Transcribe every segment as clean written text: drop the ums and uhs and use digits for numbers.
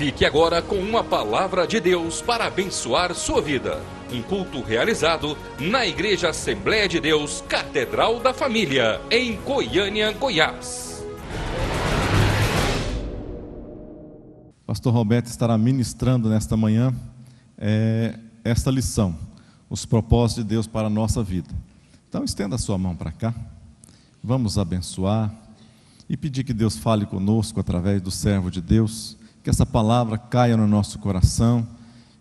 Fique agora com uma palavra de Deus para abençoar sua vida. Um culto realizado na Igreja Assembleia de Deus, Catedral da Família, em Goiânia, Goiás. Pastor Roberto estará ministrando nesta manhã esta lição, os propósitos de Deus para a nossa vida. Então estenda a sua mão para cá, vamos abençoar e pedir que Deus fale conosco através do servo de Deus, que essa palavra caia no nosso coração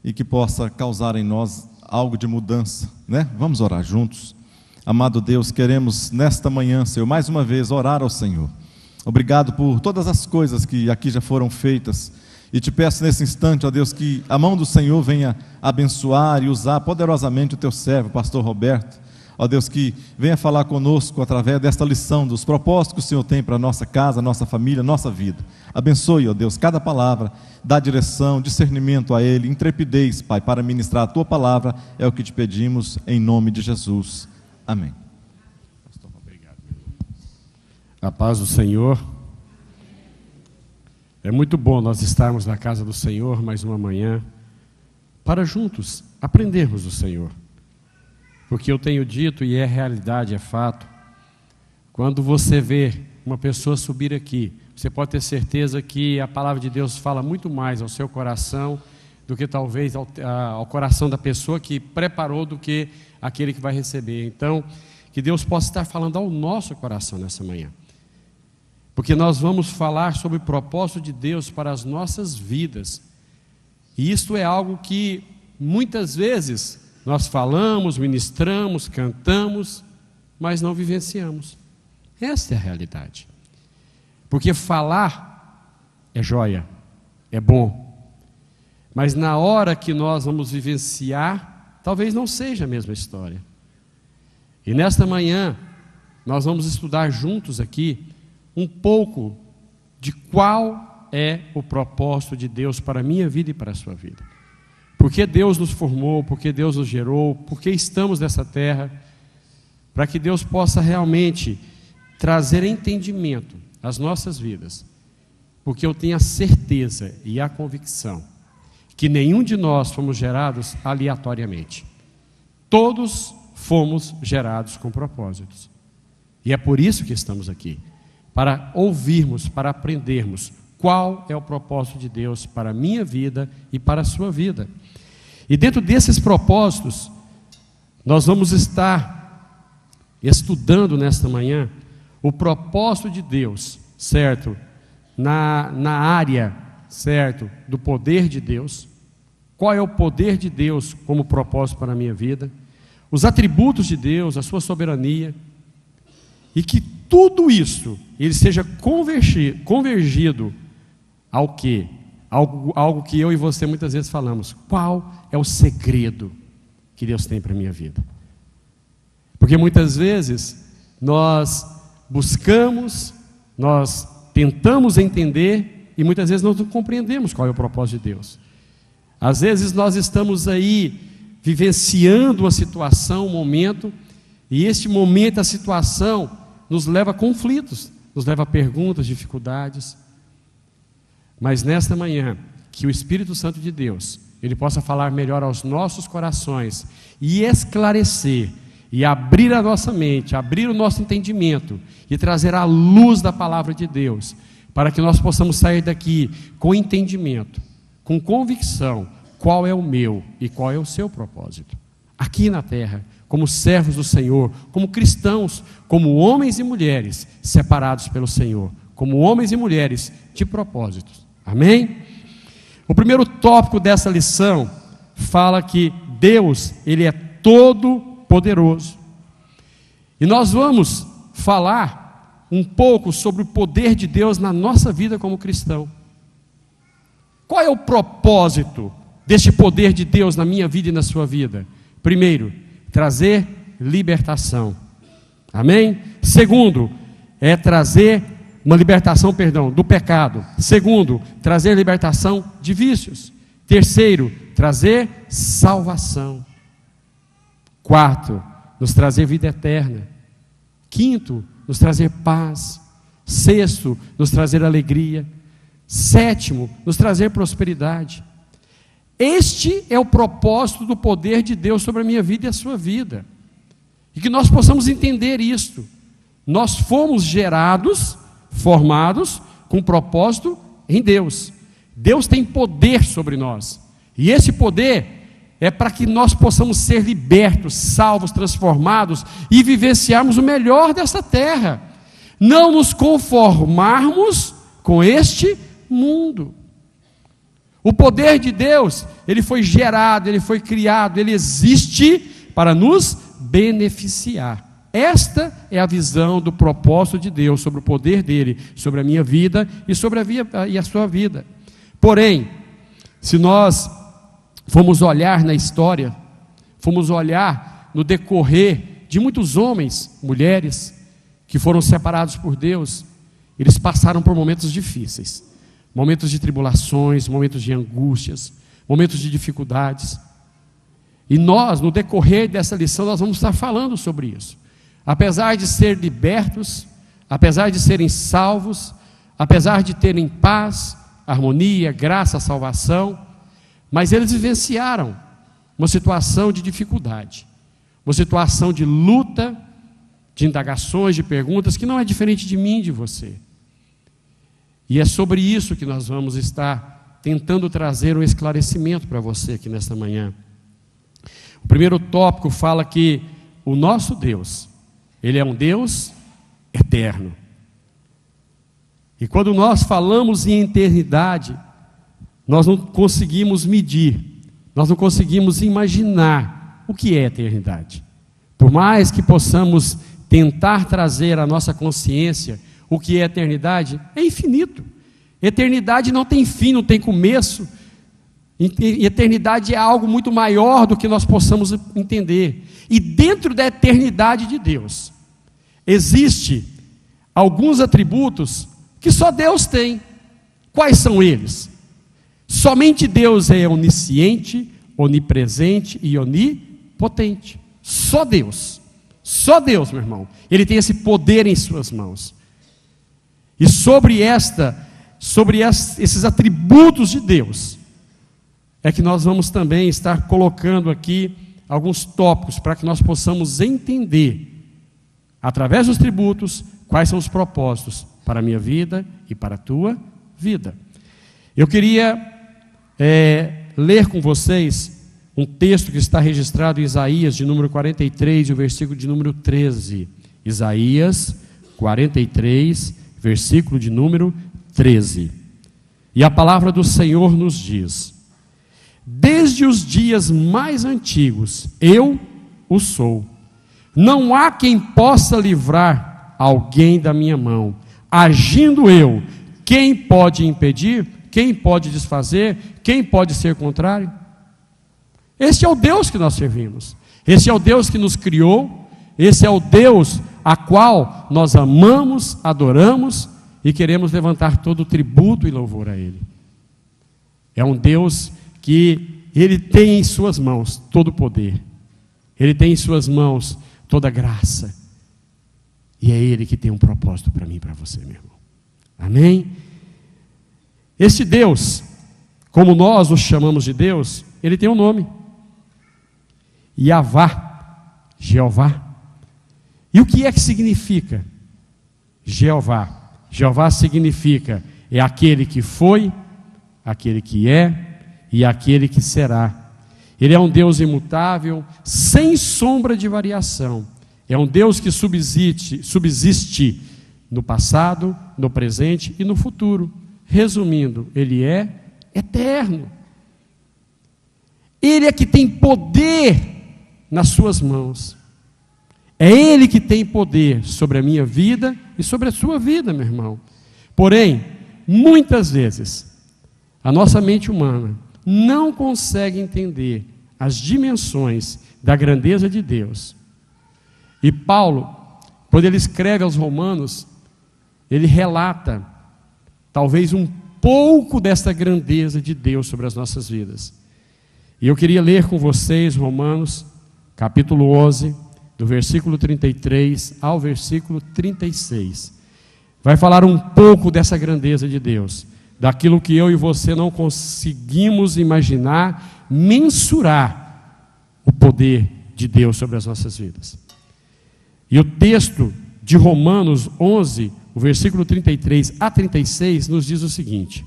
e que possa causar em nós algo de mudança, né? Vamos orar juntos. Amado Deus, queremos nesta manhã, Senhor, mais uma vez orar ao Senhor. Obrigado por todas as coisas que aqui já foram feitas. E te peço nesse instante, ó Deus, que a mão do Senhor venha abençoar e usar poderosamente o teu servo, pastor Roberto. Ó Deus, que venha falar conosco através desta lição, dos propósitos que o Senhor tem para a nossa casa, nossa família, nossa vida. Abençoe, ó Deus, cada palavra, dá direção, discernimento a Ele, intrepidez, Pai, para ministrar a Tua palavra, é o que te pedimos, em nome de Jesus. Amém. Pastor, obrigado. A paz do Senhor. É muito bom nós estarmos na casa do Senhor mais uma manhã, para juntos aprendermos do Senhor. Porque eu tenho dito, e é realidade, é fato, quando você vê uma pessoa subir aqui, você pode ter certeza que a palavra de Deus fala muito mais ao seu coração do que talvez ao coração da pessoa que preparou do que aquele que vai receber. Então, que Deus possa estar falando ao nosso coração nessa manhã. Porque nós vamos falar sobre o propósito de Deus para as nossas vidas. E isto é algo que muitas vezes nós falamos, ministramos, cantamos, mas não vivenciamos. Essa é a realidade. Porque falar é joia, é bom. Mas na hora que nós vamos vivenciar, talvez não seja a mesma história. E nesta manhã, nós vamos estudar juntos aqui um pouco de qual é o propósito de Deus para a minha vida e para a sua vida. Por que Deus nos formou, por que Deus nos gerou, por que estamos nessa terra, para que Deus possa realmente trazer entendimento às nossas vidas, porque eu tenho a certeza e a convicção que nenhum de nós fomos gerados aleatoriamente, todos fomos gerados com propósitos, e é por isso que estamos aqui, para ouvirmos, para aprendermos qual é o propósito de Deus para a minha vida e para a sua vida. E dentro desses propósitos, nós vamos estar estudando nesta manhã o propósito de Deus, certo? Na área, certo, do poder de Deus. Qual é o poder de Deus como propósito para a minha vida? Os atributos de Deus, a sua soberania. E que tudo isso, ele seja convergido ao quê? Algo que eu e você muitas vezes falamos. Qual é o segredo que Deus tem para a minha vida? Porque muitas vezes nós buscamos, nós tentamos entender e muitas vezes nós não compreendemos qual é o propósito de Deus. Às vezes nós estamos aí vivenciando uma situação, um momento, e este momento, a situação, nos leva a conflitos, nos leva a perguntas, dificuldades. Mas nesta manhã, que o Espírito Santo de Deus, ele possa falar melhor aos nossos corações e esclarecer, e abrir a nossa mente, abrir o nosso entendimento e trazer a luz da palavra de Deus, para que nós possamos sair daqui com entendimento, com convicção, qual é o meu e qual é o seu propósito, aqui na terra, como servos do Senhor, como cristãos, como homens e mulheres separados pelo Senhor, como homens e mulheres de propósitos. Amém? O primeiro tópico dessa lição fala que Deus, ele é todo poderoso. E nós vamos falar um pouco sobre o poder de Deus na nossa vida como cristão. Qual é o propósito deste poder de Deus na minha vida e na sua vida? Primeiro, trazer libertação. Amém? Segundo, é trazer uma libertação, do pecado. Segundo, trazer libertação de vícios. Terceiro, trazer salvação. Quarto, nos trazer vida eterna. Quinto, nos trazer paz. Sexto, nos trazer alegria. Sétimo, nos trazer prosperidade. Este é o propósito do poder de Deus sobre a minha vida e a sua vida. E que nós possamos entender isto. Nós fomos gerados, formados, com propósito em Deus. Deus tem poder sobre nós. E esse poder é para que nós possamos ser libertos, salvos, transformados e vivenciarmos o melhor dessa terra. Não nos conformarmos com este mundo. O poder de Deus, ele foi gerado, ele foi criado, ele existe para nos beneficiar. Esta é a visão do propósito de Deus sobre o poder dele, sobre a minha vida e sobre a sua vida. Porém, se nós formos olhar na história, formos olhar no decorrer de muitos homens, mulheres, que foram separados por Deus, eles passaram por momentos difíceis, momentos de tribulações, momentos de angústias, momentos de dificuldades. E nós, no decorrer dessa lição, nós vamos estar falando sobre isso. Apesar de ser libertos, apesar de serem salvos, apesar de terem paz, harmonia, graça, salvação, mas eles vivenciaram uma situação de dificuldade, uma situação de luta, de indagações, de perguntas, que não é diferente de mim e de você. E é sobre isso que nós vamos estar tentando trazer um esclarecimento para você aqui nesta manhã. O primeiro tópico fala que o nosso Deus, ele é um Deus eterno. E quando nós falamos em eternidade, nós não conseguimos medir, nós não conseguimos imaginar o que é eternidade. Por mais que possamos tentar trazer à nossa consciência o que é eternidade, é infinito. Eternidade não tem fim, não tem começo. Eternidade é algo muito maior do que nós possamos entender. E dentro da eternidade de Deus, existe alguns atributos que só Deus tem. Quais são eles? Somente Deus é onisciente, onipresente e onipotente. Só Deus, meu irmão. Ele tem esse poder em suas mãos. E sobre esses atributos de Deus, é que nós vamos também estar colocando aqui alguns tópicos para que nós possamos entender, através dos tributos, quais são os propósitos para a minha vida e para a tua vida. Eu queria ler com vocês um texto que está registrado em Isaías, de número 43, e o versículo de número 13. Isaías 43, versículo de número 13. E a palavra do Senhor nos diz: desde os dias mais antigos, eu o sou. Não há quem possa livrar alguém da minha mão. Agindo eu, quem pode impedir? Quem pode desfazer? Quem pode ser contrário? Esse é o Deus que nós servimos. Esse é o Deus que nos criou. Esse é o Deus a qual nós amamos, adoramos e queremos levantar todo o tributo e louvor a Ele. É um Deus que Ele tem em suas mãos todo o poder. Ele tem em suas mãos toda a graça. E é Ele que tem um propósito para mim e para você, meu irmão. Amém? Esse Deus, como nós o chamamos de Deus, Ele tem um nome. Yahvá, Jeová. E o que é que significa Jeová? Jeová significa, é aquele que foi, aquele que é e aquele que será. Ele é um Deus imutável, sem sombra de variação. É um Deus que subsiste no passado, no presente e no futuro. Resumindo, Ele é eterno. Ele é que tem poder nas suas mãos. É Ele que tem poder sobre a minha vida e sobre a sua vida, meu irmão. Porém, muitas vezes, a nossa mente humana não consegue entender as dimensões da grandeza de Deus. E Paulo, quando ele escreve aos Romanos, ele relata talvez um pouco dessa grandeza de Deus sobre as nossas vidas. E eu queria ler com vocês Romanos, capítulo 11, do versículo 33 ao versículo 36. Vai falar um pouco dessa grandeza de Deus. daquilo que eu e você não conseguimos imaginar, mensurar o poder de Deus sobre as nossas vidas. E o texto de Romanos 11, o versículo 33 a 36, nos diz o seguinte: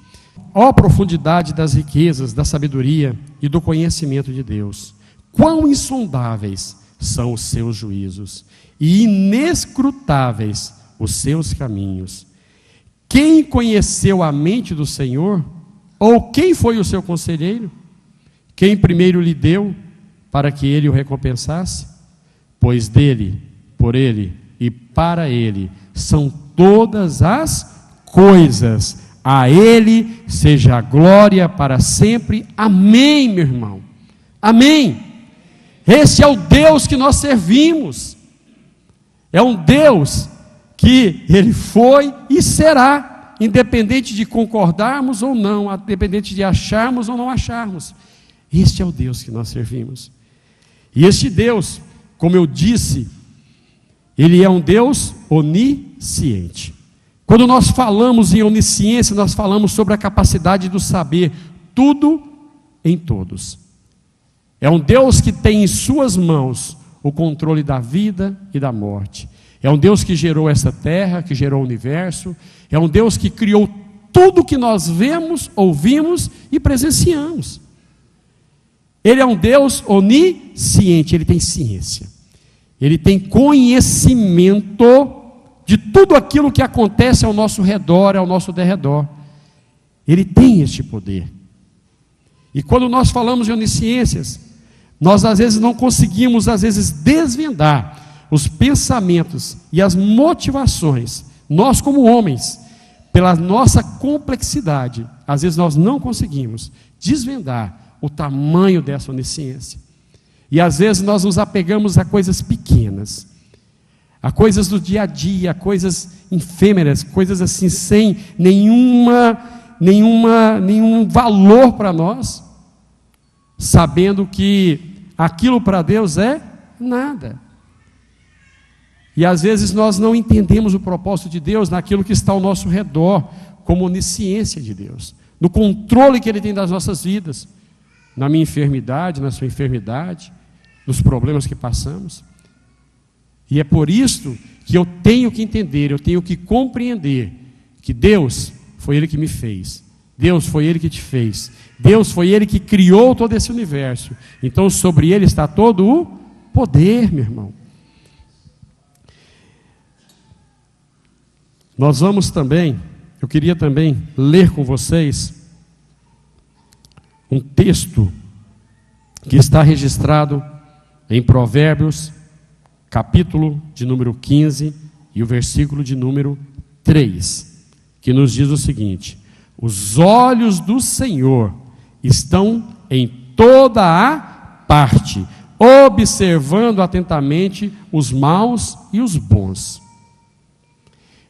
ó profundidade das riquezas, da sabedoria e do conhecimento de Deus, quão insondáveis são os seus juízos e inescrutáveis os seus caminhos. Quem conheceu a mente do Senhor? Ou quem foi o seu conselheiro? Quem primeiro lhe deu para que ele o recompensasse? Pois dele, por ele e para ele são todas as coisas. A ele seja a glória para sempre. Amém, meu irmão. Amém. Esse é o Deus que nós servimos. É um Deus que ele foi e será, independente de concordarmos ou não, independente de acharmos ou não acharmos. Este é o Deus que nós servimos. E este Deus, como eu disse, ele é um Deus onisciente. Quando nós falamos em onisciência, nós falamos sobre a capacidade do saber tudo em todos. É um Deus que tem em suas mãos o controle da vida e da morte. É um Deus que gerou essa terra, que gerou o universo. É um Deus que criou tudo que nós vemos, ouvimos e presenciamos. Ele é um Deus onisciente, ele tem ciência. Ele tem conhecimento de tudo aquilo que acontece ao nosso redor, ao nosso derredor. Ele tem este poder. E quando nós falamos de onisciências, nós às vezes não conseguimos, desvendar os pensamentos e as motivações. Nós como homens, pela nossa complexidade, às vezes nós não conseguimos desvendar o tamanho dessa onisciência. E às vezes nós nos apegamos a coisas pequenas, a coisas do dia a dia, a coisas efêmeras, coisas assim sem nenhum valor para nós, sabendo que aquilo para Deus é nada. E às vezes nós não entendemos o propósito de Deus naquilo que está ao nosso redor, como onisciência de Deus, no controle que Ele tem das nossas vidas, na minha enfermidade, na sua enfermidade, nos problemas que passamos. E é por isso que eu tenho que entender, eu tenho que compreender que Deus foi Ele que me fez, Deus foi Ele que te fez, Deus foi Ele que criou todo esse universo. Então sobre Ele está todo o poder, meu irmão. Nós vamos também, eu queria também ler com vocês um texto que está registrado em Provérbios, capítulo de número 15 e o versículo de número 3, que nos diz o seguinte: os olhos do Senhor estão em toda a parte, observando atentamente os maus e os bons.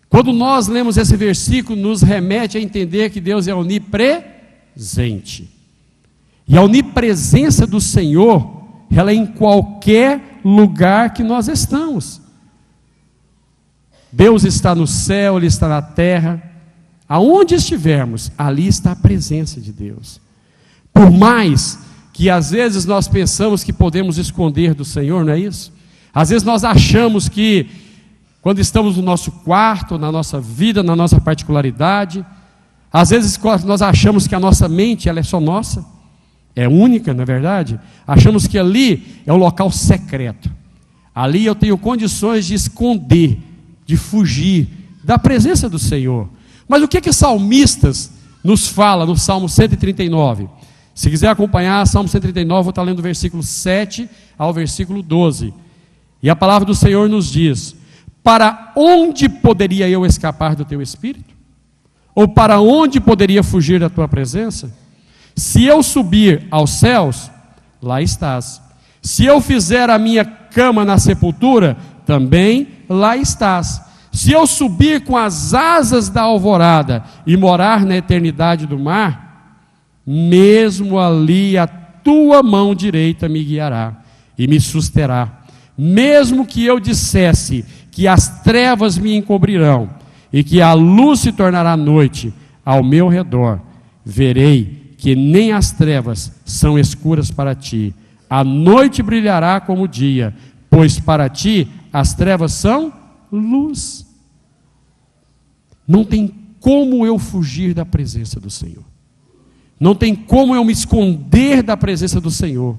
Quando nós lemos esse versículo, nos remete a entender que Deus é onipresente. E a onipresença do Senhor, ela é em qualquer lugar que nós estamos. Deus está no céu, Ele está na terra. Aonde estivermos, ali está a presença de Deus. Por mais que às vezes nós pensamos que podemos esconder do Senhor, não é isso? Às vezes nós achamos que quando estamos no nosso quarto, na nossa vida, na nossa particularidade, às vezes nós achamos que a nossa mente ela é só nossa, é única, não é verdade? Achamos que ali é um local secreto. Ali eu tenho condições de esconder, de fugir da presença do Senhor. Mas o que salmistas nos fala no Salmo 139? Se quiser acompanhar, Salmo 139, vou estar lendo o versículo 7 ao versículo 12. E a palavra do Senhor nos diz: para onde poderia eu escapar do teu espírito? Ou para onde poderia fugir da tua presença? Se eu subir aos céus, lá estás. Se eu fizer a minha cama na sepultura, também lá estás. Se eu subir com as asas da alvorada e morar na eternidade do mar, mesmo ali a tua mão direita me guiará e me susterá. Mesmo que eu dissesse que as trevas me encobrirão e que a luz se tornará noite, ao meu redor, verei que nem as trevas são escuras para ti. A noite brilhará como o dia, pois para ti as trevas são luz. Não tem como eu fugir da presença do Senhor. Não tem como eu me esconder da presença do Senhor.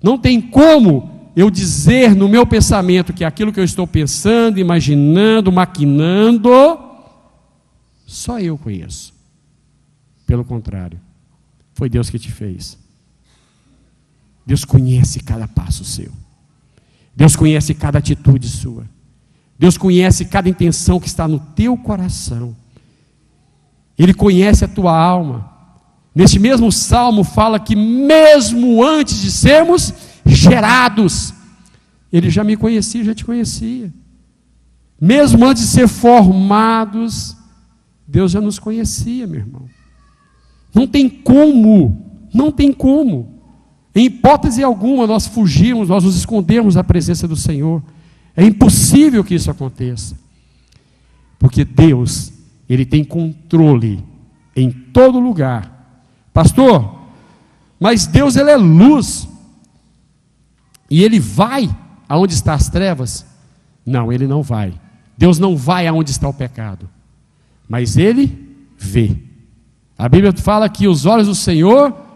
Não tem como eu dizer no meu pensamento que aquilo que eu estou pensando, imaginando, maquinando, só eu conheço. Pelo contrário, foi Deus que te fez. Deus conhece cada passo seu. Deus conhece cada atitude sua. Deus conhece cada intenção que está no teu coração. Ele conhece a tua alma. Neste mesmo salmo fala que mesmo antes de sermos gerados, Ele já me conhecia, já te conhecia. Mesmo antes de ser formados, Deus já nos conhecia, meu irmão. Não tem como, em hipótese alguma, nós fugirmos, nós nos escondermos da presença do Senhor. É impossível que isso aconteça. Porque Deus, Ele tem controle em todo lugar. Pastor, mas Deus, Ele é luz. E Ele vai aonde estão as trevas? Não, Ele não vai. Deus não vai aonde está o pecado. Mas Ele vê. A Bíblia fala que os olhos do Senhor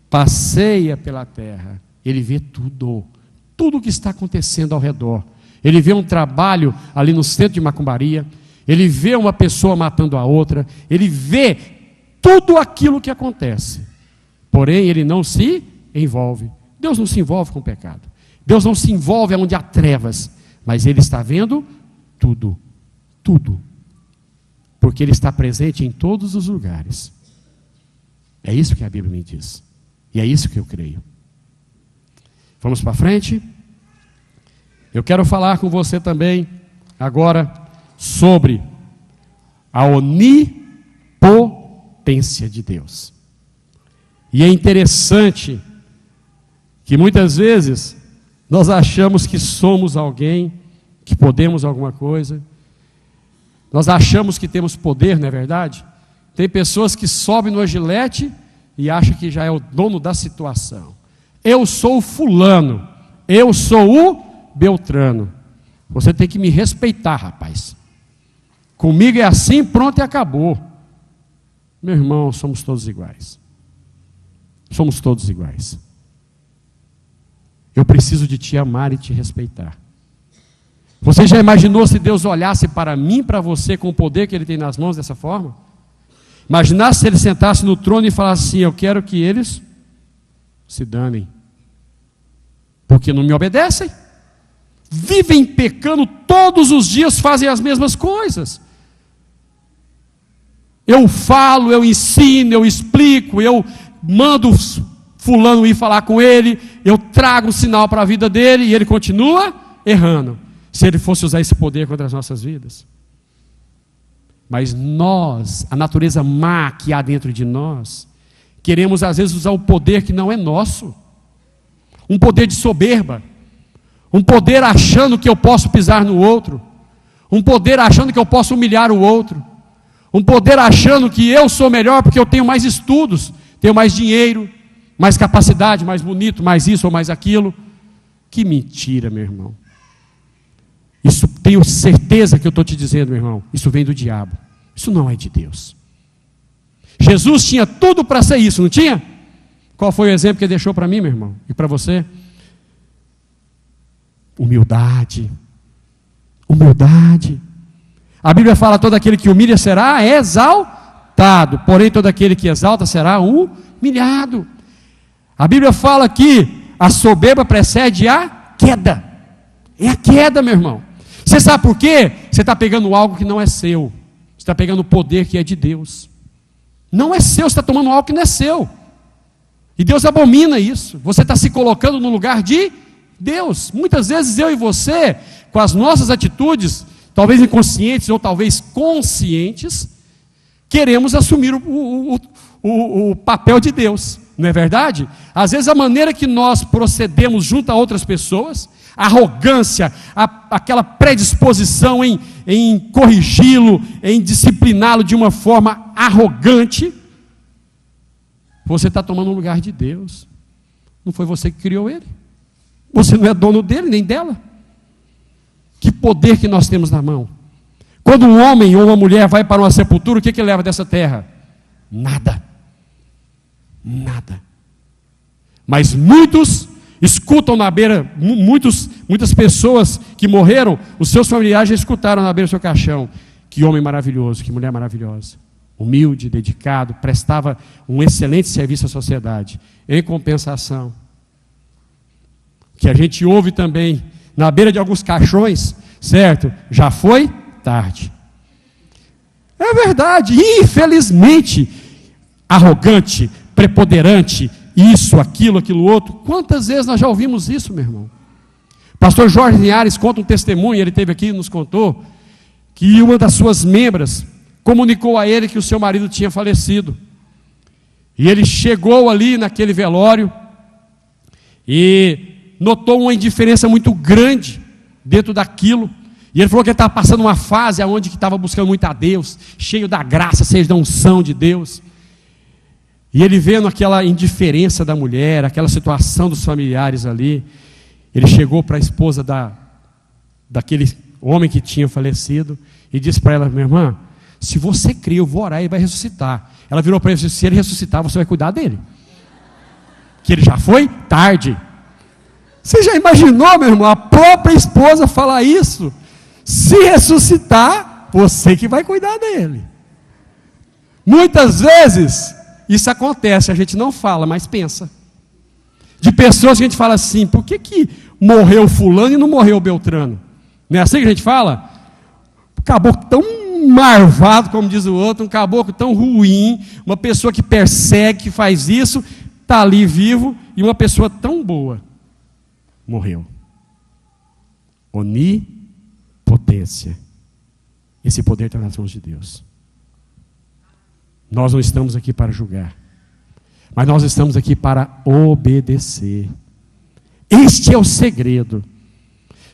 passeia pela terra. Ele vê tudo. Tudo o que está acontecendo ao redor. Ele vê um trabalho ali no centro de Macumbaria. Ele vê uma pessoa matando a outra. Ele vê tudo aquilo que acontece. Porém, Ele não se envolve. Deus não se envolve com o pecado. Deus não se envolve onde há trevas. Mas Ele está vendo tudo. Tudo. Porque Ele está presente em todos os lugares. É isso que a Bíblia me diz. E é isso que eu creio. Vamos para frente? Eu quero falar com você também, agora, sobre a onipotência de Deus. E é interessante que muitas vezes nós achamos que somos alguém, que podemos alguma coisa. Nós achamos que temos poder, não é verdade? Tem pessoas que sobem no Gillette e acham que já é o dono da situação. Eu sou o fulano, eu sou o Beltrano. Você tem que me respeitar, rapaz. Comigo é assim, pronto e acabou. Meu irmão, somos todos iguais. Somos todos iguais. Eu preciso de te amar e te respeitar. Você já imaginou se Deus olhasse para mim e para você com o poder que Ele tem nas mãos dessa forma? Imaginasse se Ele sentasse no trono e falasse assim: eu quero que eles se danem, porque não me obedecem, vivem pecando todos os dias, fazem as mesmas coisas. Eu falo, eu ensino, eu explico, eu mando fulano ir falar com ele, eu trago um sinal para a vida dele e ele continua errando. Se ele fosse usar esse poder contra as nossas vidas. Mas nós, a natureza má que há dentro de nós, queremos às vezes usar um poder que não é nosso. Um poder de soberba. Um poder achando que eu posso pisar no outro. Um poder achando que eu posso humilhar o outro. Um poder achando que eu sou melhor porque eu tenho mais estudos, tenho mais dinheiro, mais capacidade, mais bonito, mais isso ou mais aquilo. Que mentira, meu irmão. Isso, tenho certeza que eu estou te dizendo, meu irmão, isso vem do diabo. Isso não é de Deus. Jesus tinha tudo para ser isso, não tinha? Qual foi o exemplo que ele deixou para mim, meu irmão? E para você? Humildade. Humildade. A Bíblia fala: todo aquele que humilha será exaltado, porém todo aquele que exalta será humilhado. A Bíblia fala que a soberba precede a queda. É a queda, meu irmão. Você sabe por quê? Você está pegando algo que não é seu. Você está pegando o poder que é de Deus. Não é seu, você está tomando algo que não é seu. E Deus abomina isso. Você está se colocando no lugar de Deus. Muitas vezes eu e você, com as nossas atitudes, talvez inconscientes ou talvez conscientes, queremos assumir o papel de Deus. Não é verdade? Às vezes a maneira que nós procedemos junto a outras pessoas, a arrogância, aquela predisposição em em corrigi-lo, em discipliná-lo de uma forma arrogante, você está tomando o lugar de Deus. Não foi você que criou ele. Você não é dono dele, nem dela. Que poder que nós temos na mão. Quando um homem ou uma mulher vai para uma sepultura, o que leva dessa terra? Nada. Nada. Mas muitos escutam na beira, muitas pessoas que morreram, os seus familiares já escutaram na beira do seu caixão. Que homem maravilhoso, que mulher maravilhosa. Humilde, dedicado, prestava um excelente serviço à sociedade. Em compensação, que a gente ouve também na beira de alguns caixões, certo? Já foi tarde. É verdade, infelizmente, arrogante, preponderante, isso, aquilo outro. Quantas vezes nós já ouvimos isso, meu irmão? Pastor Jorge Linhares conta um testemunho, ele esteve aqui e nos contou, que uma das suas membras comunicou a ele que o seu marido tinha falecido. E ele chegou ali naquele velório e notou uma indiferença muito grande dentro daquilo. E ele falou que ele estava passando uma fase onde estava buscando muito a Deus, cheio da graça, cheio da unção de Deus. E ele vendo aquela indiferença da mulher, aquela situação dos familiares ali, ele chegou para a esposa daquele homem que tinha falecido e disse para ela: minha irmã, se você crê, eu vou orar e ele vai ressuscitar. Ela virou para ele e disse: se ele ressuscitar, você vai cuidar dele. Que ele já foi tarde. Você já imaginou, meu irmão, a própria esposa falar isso? Se ressuscitar, você que vai cuidar dele. Muitas vezes isso acontece, a gente não fala, mas pensa. De pessoas que a gente fala assim: por que morreu fulano e não morreu Beltrano? Não é assim que a gente fala? Caboclo tão marvado, como diz o outro, um caboclo tão ruim, uma pessoa que persegue, que faz isso, está ali vivo, e uma pessoa tão boa morreu. Onipotência. Esse poder está nas mãos de Deus. Nós não estamos aqui para julgar, mas nós estamos aqui para obedecer. Este é o segredo.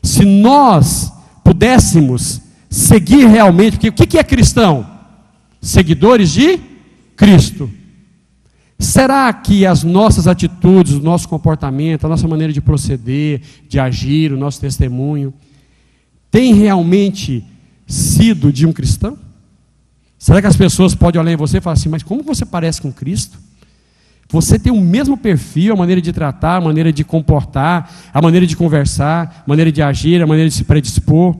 Se nós pudéssemos seguir realmente, porque o que é cristão? Seguidores de Cristo. Será que as nossas atitudes, o nosso comportamento, a nossa maneira de proceder, de agir, o nosso testemunho, tem realmente sido de um cristão? Será que as pessoas podem olhar em você e falar assim: mas como você parece com Cristo? Você tem o mesmo perfil, a maneira de tratar, a maneira de comportar, a maneira de conversar, a maneira de agir, a maneira de se predispor.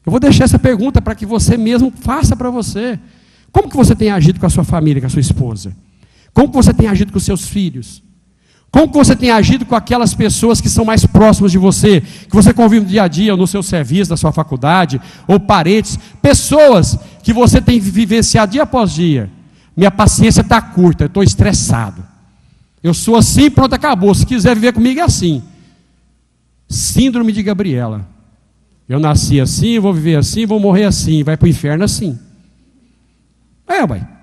Eu vou deixar essa pergunta para que você mesmo faça para você. Como que você tem agido com a sua família, com a sua esposa? Como que você tem agido com os seus filhos? Como que você tem agido com aquelas pessoas que são mais próximas de você, que você convive no dia a dia, ou no seu serviço, na sua faculdade, ou parentes, pessoas que você tem vivenciado dia após dia? Minha paciência está curta, eu estou estressado. Eu sou assim, pronto, acabou. Se quiser viver comigo é assim. Síndrome de Gabriela. Eu nasci assim, vou viver assim, vou morrer assim, vai para o inferno assim.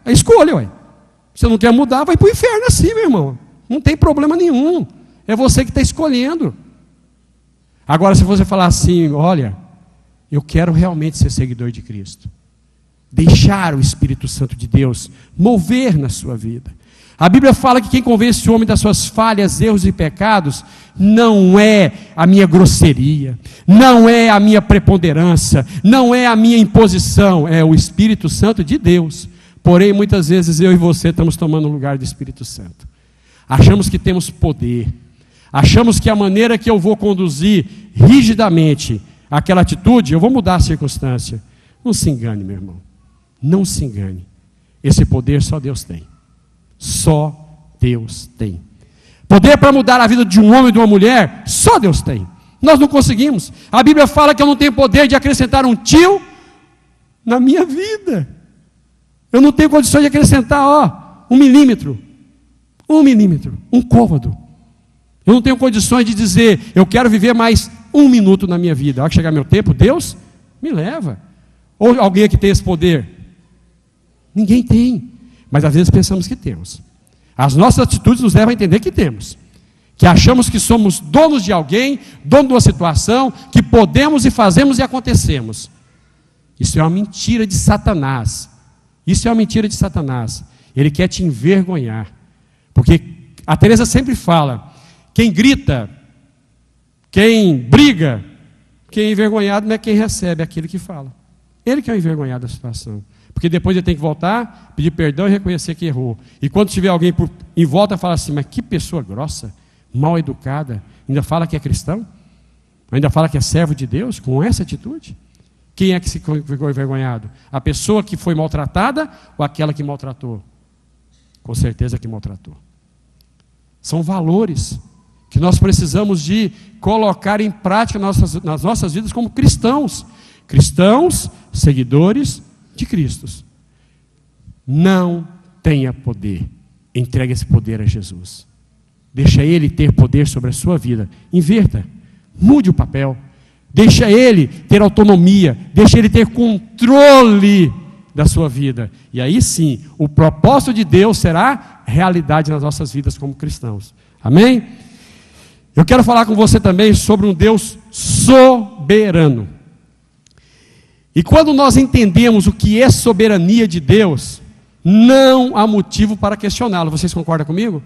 É escolha, ué. Você não quer mudar, vai para o inferno assim, meu irmão. Não tem problema nenhum. É você que está escolhendo. Agora, se você falar assim: olha, eu quero realmente ser seguidor de Cristo, deixar o Espírito Santo de Deus mover na sua vida. A Bíblia fala que quem convence o homem das suas falhas, erros e pecados não é a minha grosseria, não é a minha preponderância, não é a minha imposição, é o Espírito Santo de Deus. Porém, muitas vezes eu e você estamos tomando o lugar do Espírito Santo. Achamos que temos poder, achamos que a maneira que eu vou conduzir rigidamente aquela atitude, eu vou mudar a circunstância. Não se engane, meu irmão, não se engane. Esse poder só Deus tem. Só Deus tem. Poder para mudar a vida de um homem e de uma mulher, só Deus tem. Nós não conseguimos. A Bíblia fala que eu não tenho poder de acrescentar um tio na minha vida. Eu não tenho condições de acrescentar, 1 milímetro, um côvado. Eu não tenho condições de dizer: eu quero viver mais 1 minuto na minha vida. A hora que chegar meu tempo, Deus me leva. Ou alguém aqui tem esse poder? Ninguém tem. Mas às vezes pensamos que temos. As nossas atitudes nos levam a entender que temos. que achamos que somos donos de alguém, dono de uma situação, que podemos e fazemos e acontecemos. Isso é uma mentira de Satanás. Isso é uma mentira de Satanás. Ele quer te envergonhar. Porque a Teresa sempre fala, quem grita, quem briga, quem é envergonhado não é quem recebe, é aquele que fala. Ele que é o envergonhado da situação. Porque depois ele tem que voltar, pedir perdão e reconhecer que errou. E quando tiver alguém em volta, fala assim, mas que pessoa grossa, mal educada, ainda fala que é cristão? Ainda fala que é servo de Deus, com essa atitude? Quem é que ficou envergonhado? A pessoa que foi maltratada ou aquela que maltratou? Com certeza que maltratou. São valores que nós precisamos de colocar em prática nas nossas vidas como cristãos. Cristãos, seguidores de Cristo. Não tenha poder. Entregue esse poder a Jesus. Deixa Ele ter poder sobre a sua vida. Inverta. Mude o papel. Deixa Ele ter autonomia. Deixa Ele ter controle da sua vida. E aí sim, o propósito de Deus será realidade nas nossas vidas como cristãos. Amém? Eu quero falar com você também sobre um Deus soberano. E quando nós entendemos o que é soberania de Deus, não há motivo para questioná-lo. Vocês concordam comigo?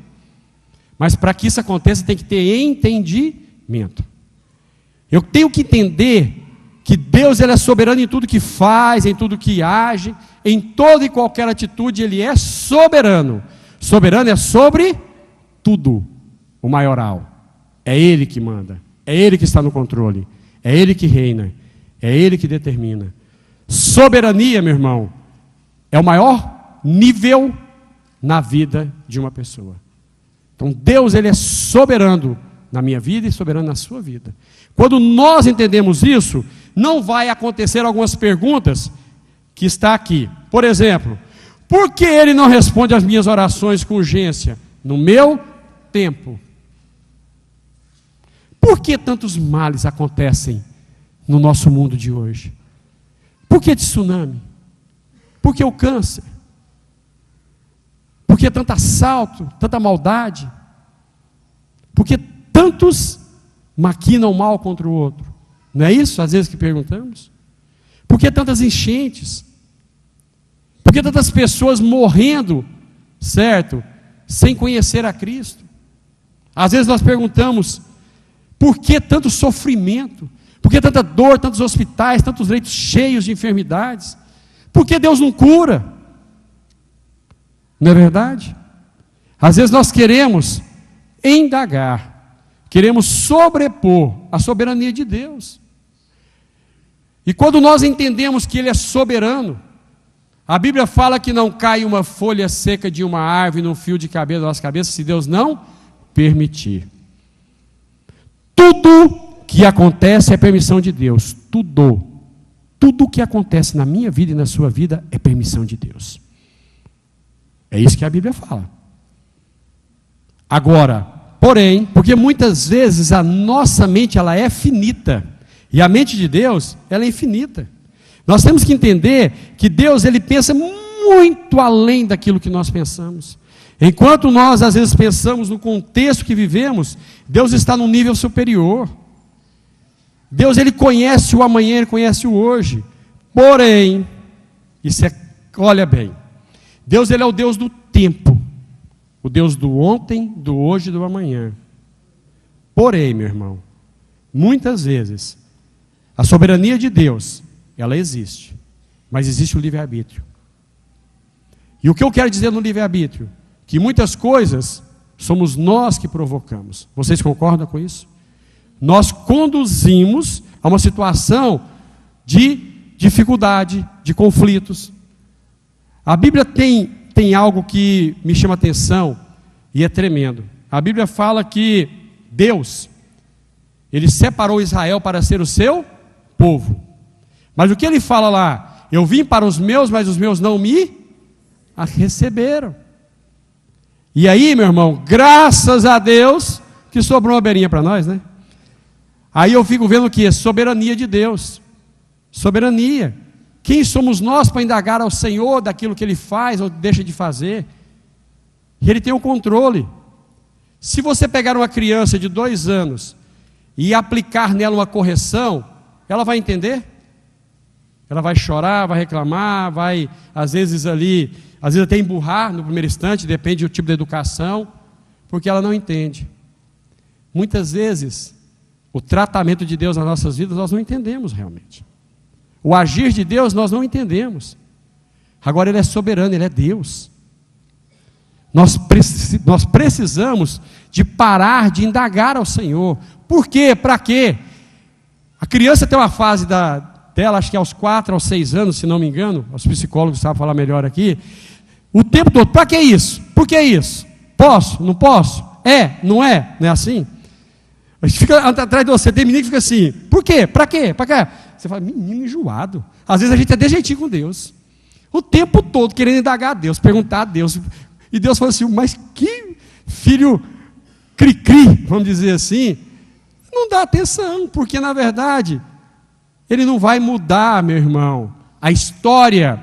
Mas para que isso aconteça, tem que ter entendimento. Eu tenho que entender que Deus ele é soberano em tudo que faz, em tudo que age, em toda e qualquer atitude, Ele é soberano. Soberano é sobre tudo, o maioral. É Ele que manda, é Ele que está no controle, é Ele que reina, é Ele que determina. Soberania, meu irmão, é o maior nível na vida de uma pessoa. Então Deus ele é soberano na minha vida e soberano na sua vida. Quando nós entendemos isso, não vai acontecer algumas perguntas que está aqui. Por exemplo, por que Ele não responde às minhas orações com urgência? No meu tempo. Por que tantos males acontecem no nosso mundo de hoje? Por que tsunami? Por que o câncer? Por que tanto assalto, tanta maldade? Por que tantos maquinam mal contra o outro? Não é isso, às vezes, que perguntamos? Por que tantas enchentes? Por que tantas pessoas morrendo, certo? Sem conhecer a Cristo? Às vezes nós perguntamos, por que tanto sofrimento? Por que tanta dor, tantos hospitais, tantos leitos cheios de enfermidades? Por que Deus não cura? Não é verdade? Às vezes nós queremos indagar, queremos sobrepor a soberania de Deus. E quando nós entendemos que Ele é soberano, a Bíblia fala que não cai uma folha seca de uma árvore num fio de cabelo da nossa cabeça, se Deus não permitir. Tudo que acontece é permissão de Deus. Tudo que acontece na minha vida e na sua vida é permissão de Deus. É isso que a Bíblia fala. Agora, porém, porque muitas vezes a nossa mente ela é finita, e a mente de Deus ela é infinita. Nós temos que entender que Deus ele pensa muito além daquilo que nós pensamos. Enquanto nós às vezes pensamos no contexto que vivemos, Deus está num nível superior. Deus ele conhece o amanhã, Ele conhece o hoje. Porém, olha bem, Deus ele é o Deus do tempo, o Deus do ontem, do hoje e do amanhã. Porém, meu irmão, muitas vezes a soberania de Deus, ela existe, mas existe o livre-arbítrio. E o que eu quero dizer no livre-arbítrio? Que muitas coisas somos nós que provocamos. Vocês concordam com isso? Nós conduzimos a uma situação de dificuldade, de conflitos. A Bíblia tem algo que me chama atenção e é tremendo. A Bíblia fala que Deus, Ele separou Israel para ser o seu povo. Mas o que Ele fala lá? Eu vim para os meus, mas os meus não me receberam. E aí, meu irmão, graças a Deus que sobrou uma beirinha para nós, né? Aí eu fico vendo o que? Soberania de Deus. Soberania. Quem somos nós para indagar ao Senhor daquilo que Ele faz ou deixa de fazer? Ele tem o controle. Se você pegar uma criança de 2 anos e aplicar nela uma correção, ela vai entender? Ela vai chorar, vai reclamar, vai, às vezes até emburrar no primeiro instante, depende do tipo de educação, porque ela não entende. Muitas vezes, o tratamento de Deus nas nossas vidas, nós não entendemos realmente. O agir de Deus, nós não entendemos. Agora, Ele é soberano, Ele é Deus. Nós precisamos de parar de indagar ao Senhor. Por quê? Para quê? A criança tem uma fase dela, acho que aos 4, aos 6 anos, se não me engano, os psicólogos sabem falar melhor aqui, o tempo todo, para que isso? Por que isso? Posso? Não posso? Não é? Não é assim? A gente fica atrás de você, tem menino que fica assim, por quê? Para quê? Para quê? Você fala, menino enjoado. Às vezes a gente é de jeitinho com Deus. O tempo todo querendo indagar a Deus, perguntar a Deus. E Deus fala assim, mas que filho cri-cri, vamos dizer assim, não dá atenção, porque na verdade, ele não vai mudar, meu irmão, a história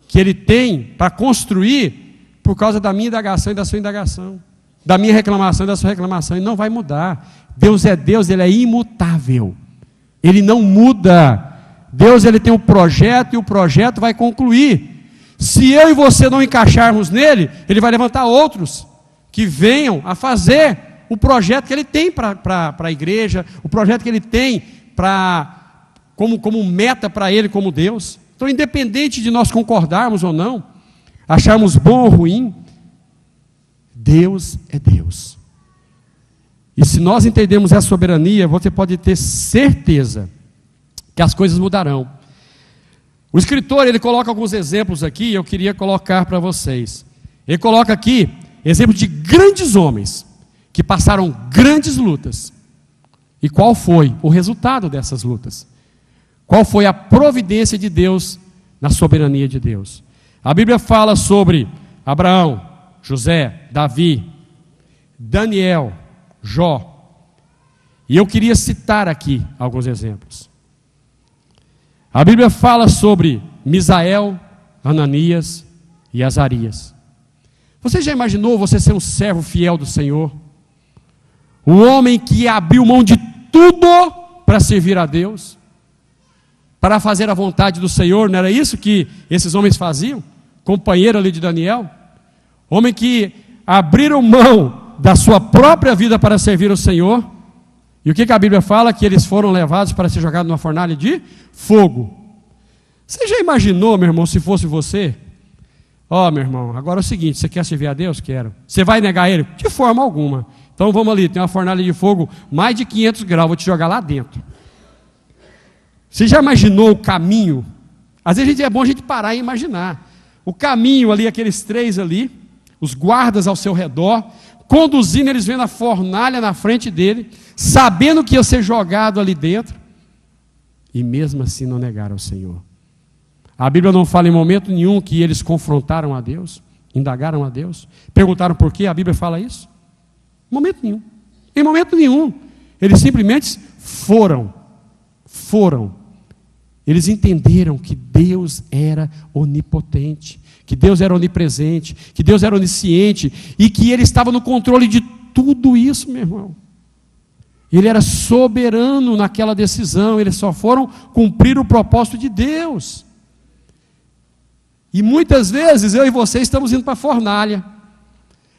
que ele tem para construir por causa da minha indagação e da sua indagação, da minha reclamação e da sua reclamação, ele não vai mudar. Deus é Deus, Ele é imutável, Ele não muda. Deus, Ele tem um projeto e o projeto vai concluir. Se eu e você não encaixarmos nele, Ele vai levantar outros que venham a fazer o projeto que Ele tem para a igreja, o projeto que Ele tem como meta para Ele, como Deus. Então, independente de nós concordarmos ou não, acharmos bom ou ruim, Deus é Deus. E se nós entendemos essa soberania, você pode ter certeza que as coisas mudarão. O escritor, ele coloca alguns exemplos aqui, eu queria colocar para vocês. Ele coloca aqui exemplos de grandes homens que passaram grandes lutas. E qual foi o resultado dessas lutas? Qual foi a providência de Deus na soberania de Deus? A Bíblia fala sobre Abraão, José, Davi, Daniel, Jó. E eu queria citar aqui alguns exemplos. A Bíblia fala sobre Misael, Ananias e Azarias. Você já imaginou você ser um servo fiel do Senhor? Um homem que abriu mão de tudo para servir a Deus, para fazer a vontade do Senhor. Não era isso que esses homens faziam? Companheiro ali de Daniel. Homem que abriram mão da sua própria vida para servir o Senhor. E o que a Bíblia fala? Que eles foram levados para ser jogados numa fornalha de fogo. Você já imaginou, meu irmão, se fosse você? Meu irmão, agora é o seguinte, você quer servir a Deus? Quero. Você vai negar Ele? De forma alguma. Então vamos ali, tem uma fornalha de fogo, mais de 500 graus, vou te jogar lá dentro. Você já imaginou o caminho? Às vezes é bom a gente parar e imaginar. O caminho ali, aqueles 3 ali, os guardas ao seu redor, conduzindo, eles vendo a fornalha na frente dele, sabendo que ia ser jogado ali dentro, e mesmo assim não negaram ao Senhor. A Bíblia não fala em momento nenhum que eles confrontaram a Deus, indagaram a Deus, perguntaram por quê. A Bíblia fala isso? Em momento nenhum. Em momento nenhum. Eles simplesmente foram. Eles entenderam que Deus era onipotente, que Deus era onipresente, que Deus era onisciente e que Ele estava no controle de tudo isso, meu irmão. Ele era soberano naquela decisão, eles só foram cumprir o propósito de Deus. E muitas vezes eu e você estamos indo para a fornalha.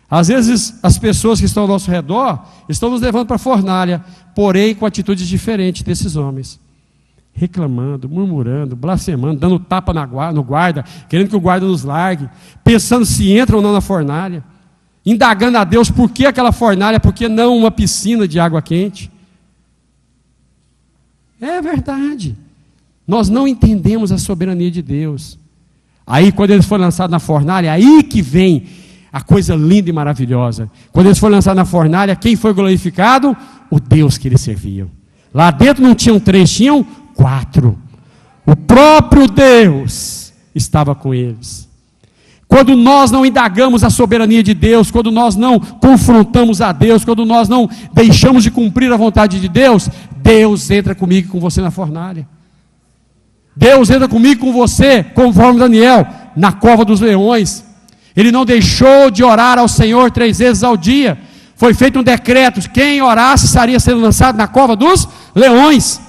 Às vezes as pessoas que estão ao nosso redor estão nos levando para a fornalha, porém com atitudes diferentes desses homens. Reclamando, murmurando, blasfemando, dando tapa no guarda, querendo que o guarda nos largue, pensando se entra ou não na fornalha, indagando a Deus por que aquela fornalha, por que não uma piscina de água quente. É verdade, nós não entendemos a soberania de Deus. Aí quando eles foram lançados na fornalha, aí que vem a coisa linda e maravilhosa. Quando eles foram lançados na fornalha, quem foi glorificado? O Deus que eles serviam. Lá dentro não tinham 3, tinham 4. O próprio Deus estava com eles. Quando nós não indagamos a soberania de Deus, quando nós não confrontamos a Deus, quando nós não deixamos de cumprir a vontade de Deus, Deus entra comigo e com você na fornalha. Deus entra comigo e com você, conforme Daniel, na cova dos leões. Ele não deixou de orar ao Senhor 3 vezes ao dia. Foi feito um decreto, quem orasse estaria sendo lançado na cova dos leões.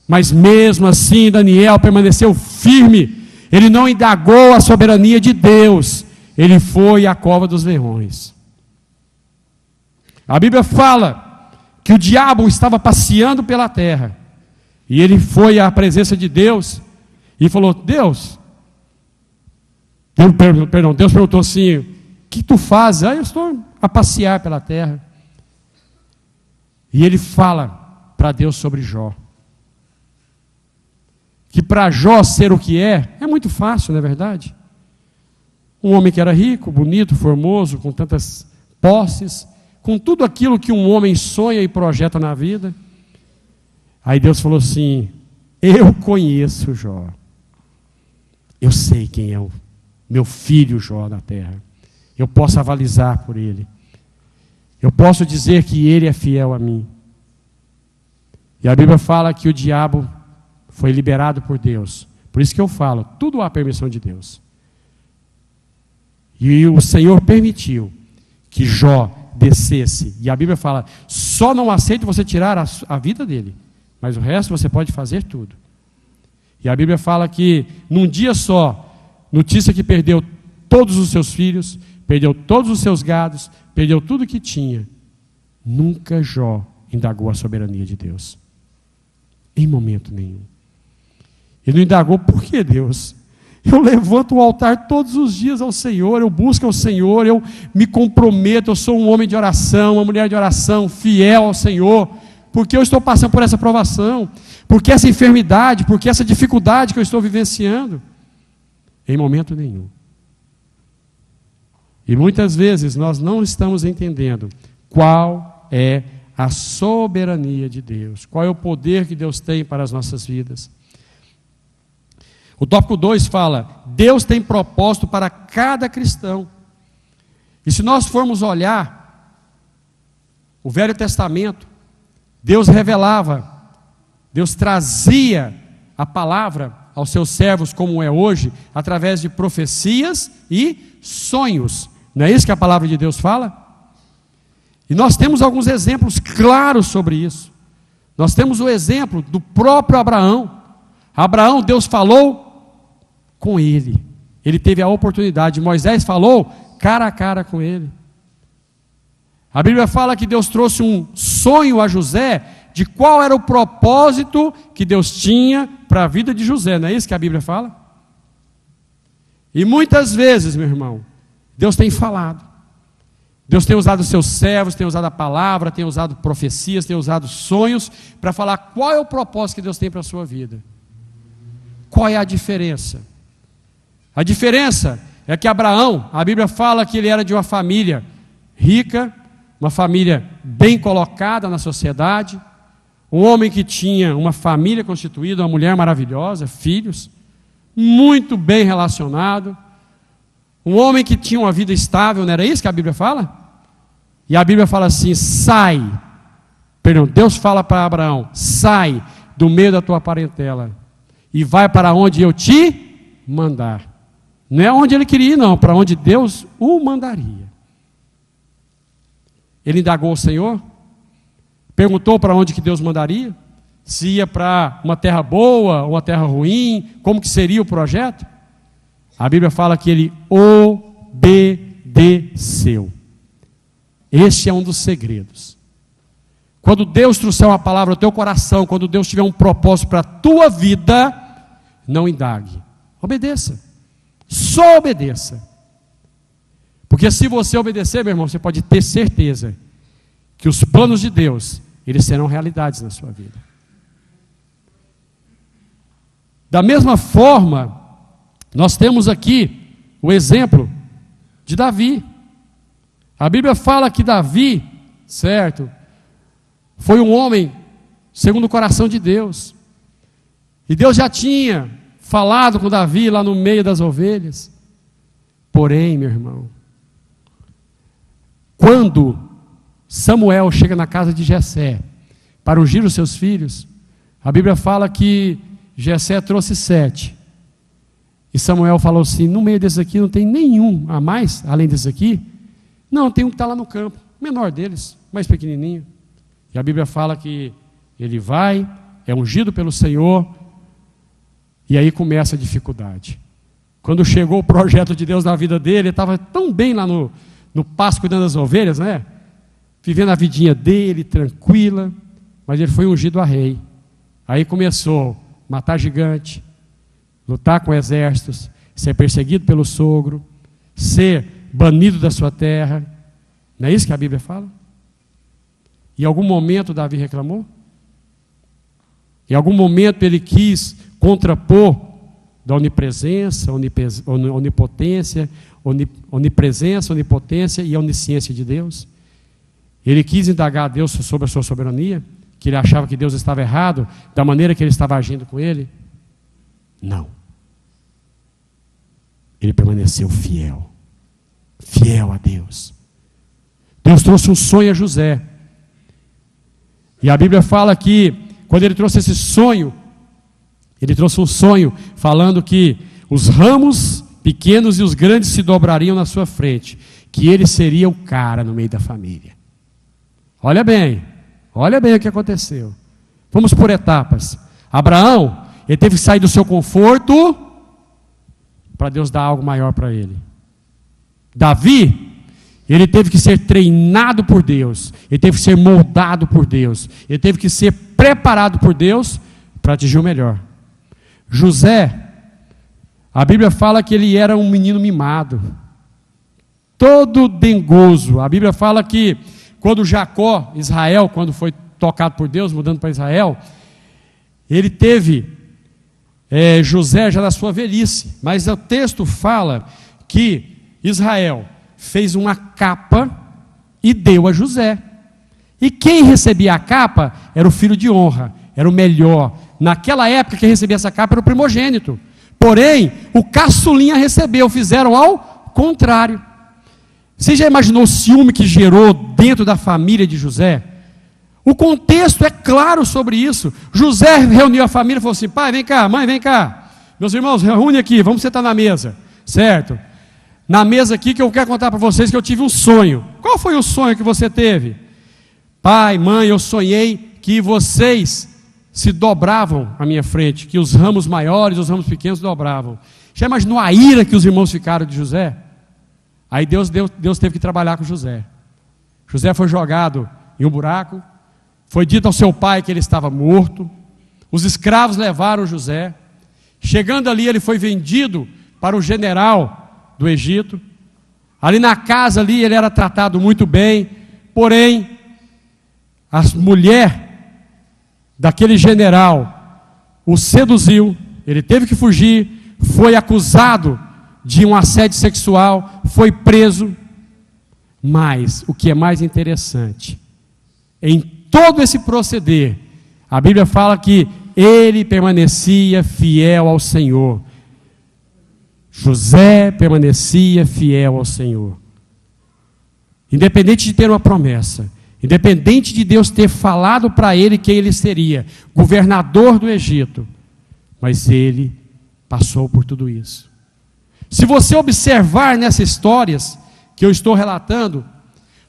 Mas mesmo assim Daniel permaneceu firme, ele não indagou a soberania de Deus, ele foi à cova dos leões. A Bíblia fala que o diabo estava passeando pela terra, e ele foi à presença de Deus, e falou, Deus perguntou assim, o que tu fazes? Eu estou a passear pela terra. E ele fala para Deus sobre Jó. Que para Jó ser o que é muito fácil, não é verdade? Um homem que era rico, bonito, formoso, com tantas posses, com tudo aquilo que um homem sonha e projeta na vida. Aí Deus falou assim, eu conheço Jó. Eu sei quem é o meu filho Jó na terra. Eu posso avalizar por ele. Eu posso dizer que ele é fiel a mim. E a Bíblia fala que o diabo foi liberado por Deus. Por isso que eu falo, tudo há permissão de Deus. E o Senhor permitiu que Jó descesse. E a Bíblia fala, só não aceito você tirar a vida dele. Mas o resto você pode fazer tudo. E a Bíblia fala que num dia só, notícia que perdeu todos os seus filhos, perdeu todos os seus gados, perdeu tudo que tinha. Nunca Jó indagou a soberania de Deus. Em momento nenhum. Ele não indagou, por que Deus? Eu levanto o altar todos os dias ao Senhor, eu busco ao Senhor, eu me comprometo, eu sou um homem de oração, uma mulher de oração, fiel ao Senhor, porque eu estou passando por essa provação, porque essa enfermidade, porque essa dificuldade que eu estou vivenciando. Em momento nenhum. E muitas vezes nós não estamos entendendo qual é a soberania de Deus, qual é o poder que Deus tem para as nossas vidas. O tópico 2 fala, Deus tem propósito para cada cristão. E se nós formos olhar o Velho Testamento, Deus revelava, Deus trazia a palavra aos seus servos como é hoje, através de profecias e sonhos. Não é isso que a palavra de Deus fala? E nós temos alguns exemplos claros sobre isso. Nós temos o exemplo do próprio Abraão. Abraão, Deus falou com ele. Ele teve a oportunidade. Moisés falou cara a cara com ele. A Bíblia fala que Deus trouxe um sonho a José de qual era o propósito que Deus tinha para a vida de José. Não é isso que a Bíblia fala? E muitas vezes, meu irmão, Deus tem falado. Deus tem usado os seus servos, tem usado a palavra, tem usado profecias, tem usado sonhos para falar qual é o propósito que Deus tem para a sua vida. Qual é a diferença? A diferença é que Abraão, a Bíblia fala que ele era de uma família rica, uma família bem colocada na sociedade, um homem que tinha uma família constituída, uma mulher maravilhosa, filhos, muito bem relacionado, um homem que tinha uma vida estável, não era isso que a Bíblia fala? E a Bíblia fala assim, Deus fala para Abraão, sai do meio da tua parentela e vai para onde eu te mandar. Não é onde ele queria ir, não, para onde Deus o mandaria. Ele indagou ao Senhor, perguntou para onde que Deus mandaria, se ia para uma terra boa, uma terra ruim, como que seria o projeto. A Bíblia fala que ele obedeceu. Este é um dos segredos. Quando Deus trouxer uma palavra ao teu coração, quando Deus tiver um propósito para a tua vida, não indague, obedeça. Só obedeça. Porque se você obedecer, meu irmão, você pode ter certeza que os planos de Deus, eles serão realidades na sua vida. Da mesma forma, nós temos aqui o exemplo de Davi. A Bíblia fala que Davi, certo, foi um homem segundo o coração de Deus. E Deus já tinha falado com Davi lá no meio das ovelhas. Porém, meu irmão, quando Samuel chega na casa de Jessé para ungir os seus filhos, a Bíblia fala que Jessé trouxe 7. E Samuel falou assim, no meio desses aqui não tem nenhum a mais, além desse aqui? Não, tem um que está lá no campo. o menor deles, mais pequenininho. E a Bíblia fala que ele vai, é ungido pelo Senhor, e aí começa a dificuldade. Quando chegou o projeto de Deus na vida dele, ele estava tão bem lá no pasto cuidando das ovelhas, né? Vivendo a vidinha dele, tranquila, mas ele foi ungido a rei. Aí começou a matar gigante, lutar com exércitos, ser perseguido pelo sogro, ser banido da sua terra. Não é isso que a Bíblia fala? Em algum momento Davi reclamou? Em algum momento ele quis contrapor da onipresença, onipotência, onipresença, onipotência e onisciência de Deus? Ele quis indagar a Deus sobre a sua soberania, que ele achava que Deus estava errado da maneira que ele estava agindo com ele? Não. Ele permaneceu fiel a Deus. Deus trouxe um sonho a José. E a Bíblia fala que, quando ele trouxe esse sonho, ele trouxe um sonho falando que os ramos pequenos e os grandes se dobrariam na sua frente, que ele seria o cara no meio da família. Olha bem o que aconteceu. Vamos por etapas. Abraão, ele teve que sair do seu conforto para Deus dar algo maior para ele. Davi, ele teve que ser treinado por Deus, ele teve que ser moldado por Deus, ele teve que ser preparado por Deus para atingir o melhor. José, a Bíblia fala que ele era um menino mimado, todo dengoso. A Bíblia fala que quando Jacó, Israel, quando foi tocado por Deus, mudando para Israel, ele teve José já na sua velhice, mas o texto fala que Israel fez uma capa e deu a José. E quem recebia a capa era o filho de honra, era o melhor. Naquela época, quem recebia essa capa era o primogênito. Porém, o caçulinha recebeu, fizeram ao contrário. Você já imaginou o ciúme que gerou dentro da família de José? O contexto é claro sobre isso. José reuniu a família e falou assim: pai, vem cá, mãe, vem cá. Meus irmãos, reúne aqui, vamos sentar na mesa. Certo? Na mesa aqui que eu quero contar para vocês que eu tive um sonho. Qual foi o sonho que você teve? Pai, mãe, eu sonhei que vocês se dobravam à minha frente, que os ramos maiores e os ramos pequenos dobravam. Já imaginou a ira que os irmãos ficaram de José? Aí Deus teve que trabalhar com José. José foi jogado em um buraco, foi dito ao seu pai que ele estava morto, os escravos levaram José, chegando ali ele foi vendido para o general do Egito, ali na casa ali ele era tratado muito bem, porém, a mulher daquele general o seduziu, ele teve que fugir, foi acusado de um assédio sexual, foi preso. Mas o que é mais interessante, em todo esse proceder, a Bíblia fala que ele permanecia fiel ao Senhor. José permanecia fiel ao Senhor. Independente de ter uma promessa, independente de Deus ter falado para ele quem ele seria, governador do Egito, mas ele passou por tudo isso. Se você observar nessas histórias que eu estou relatando,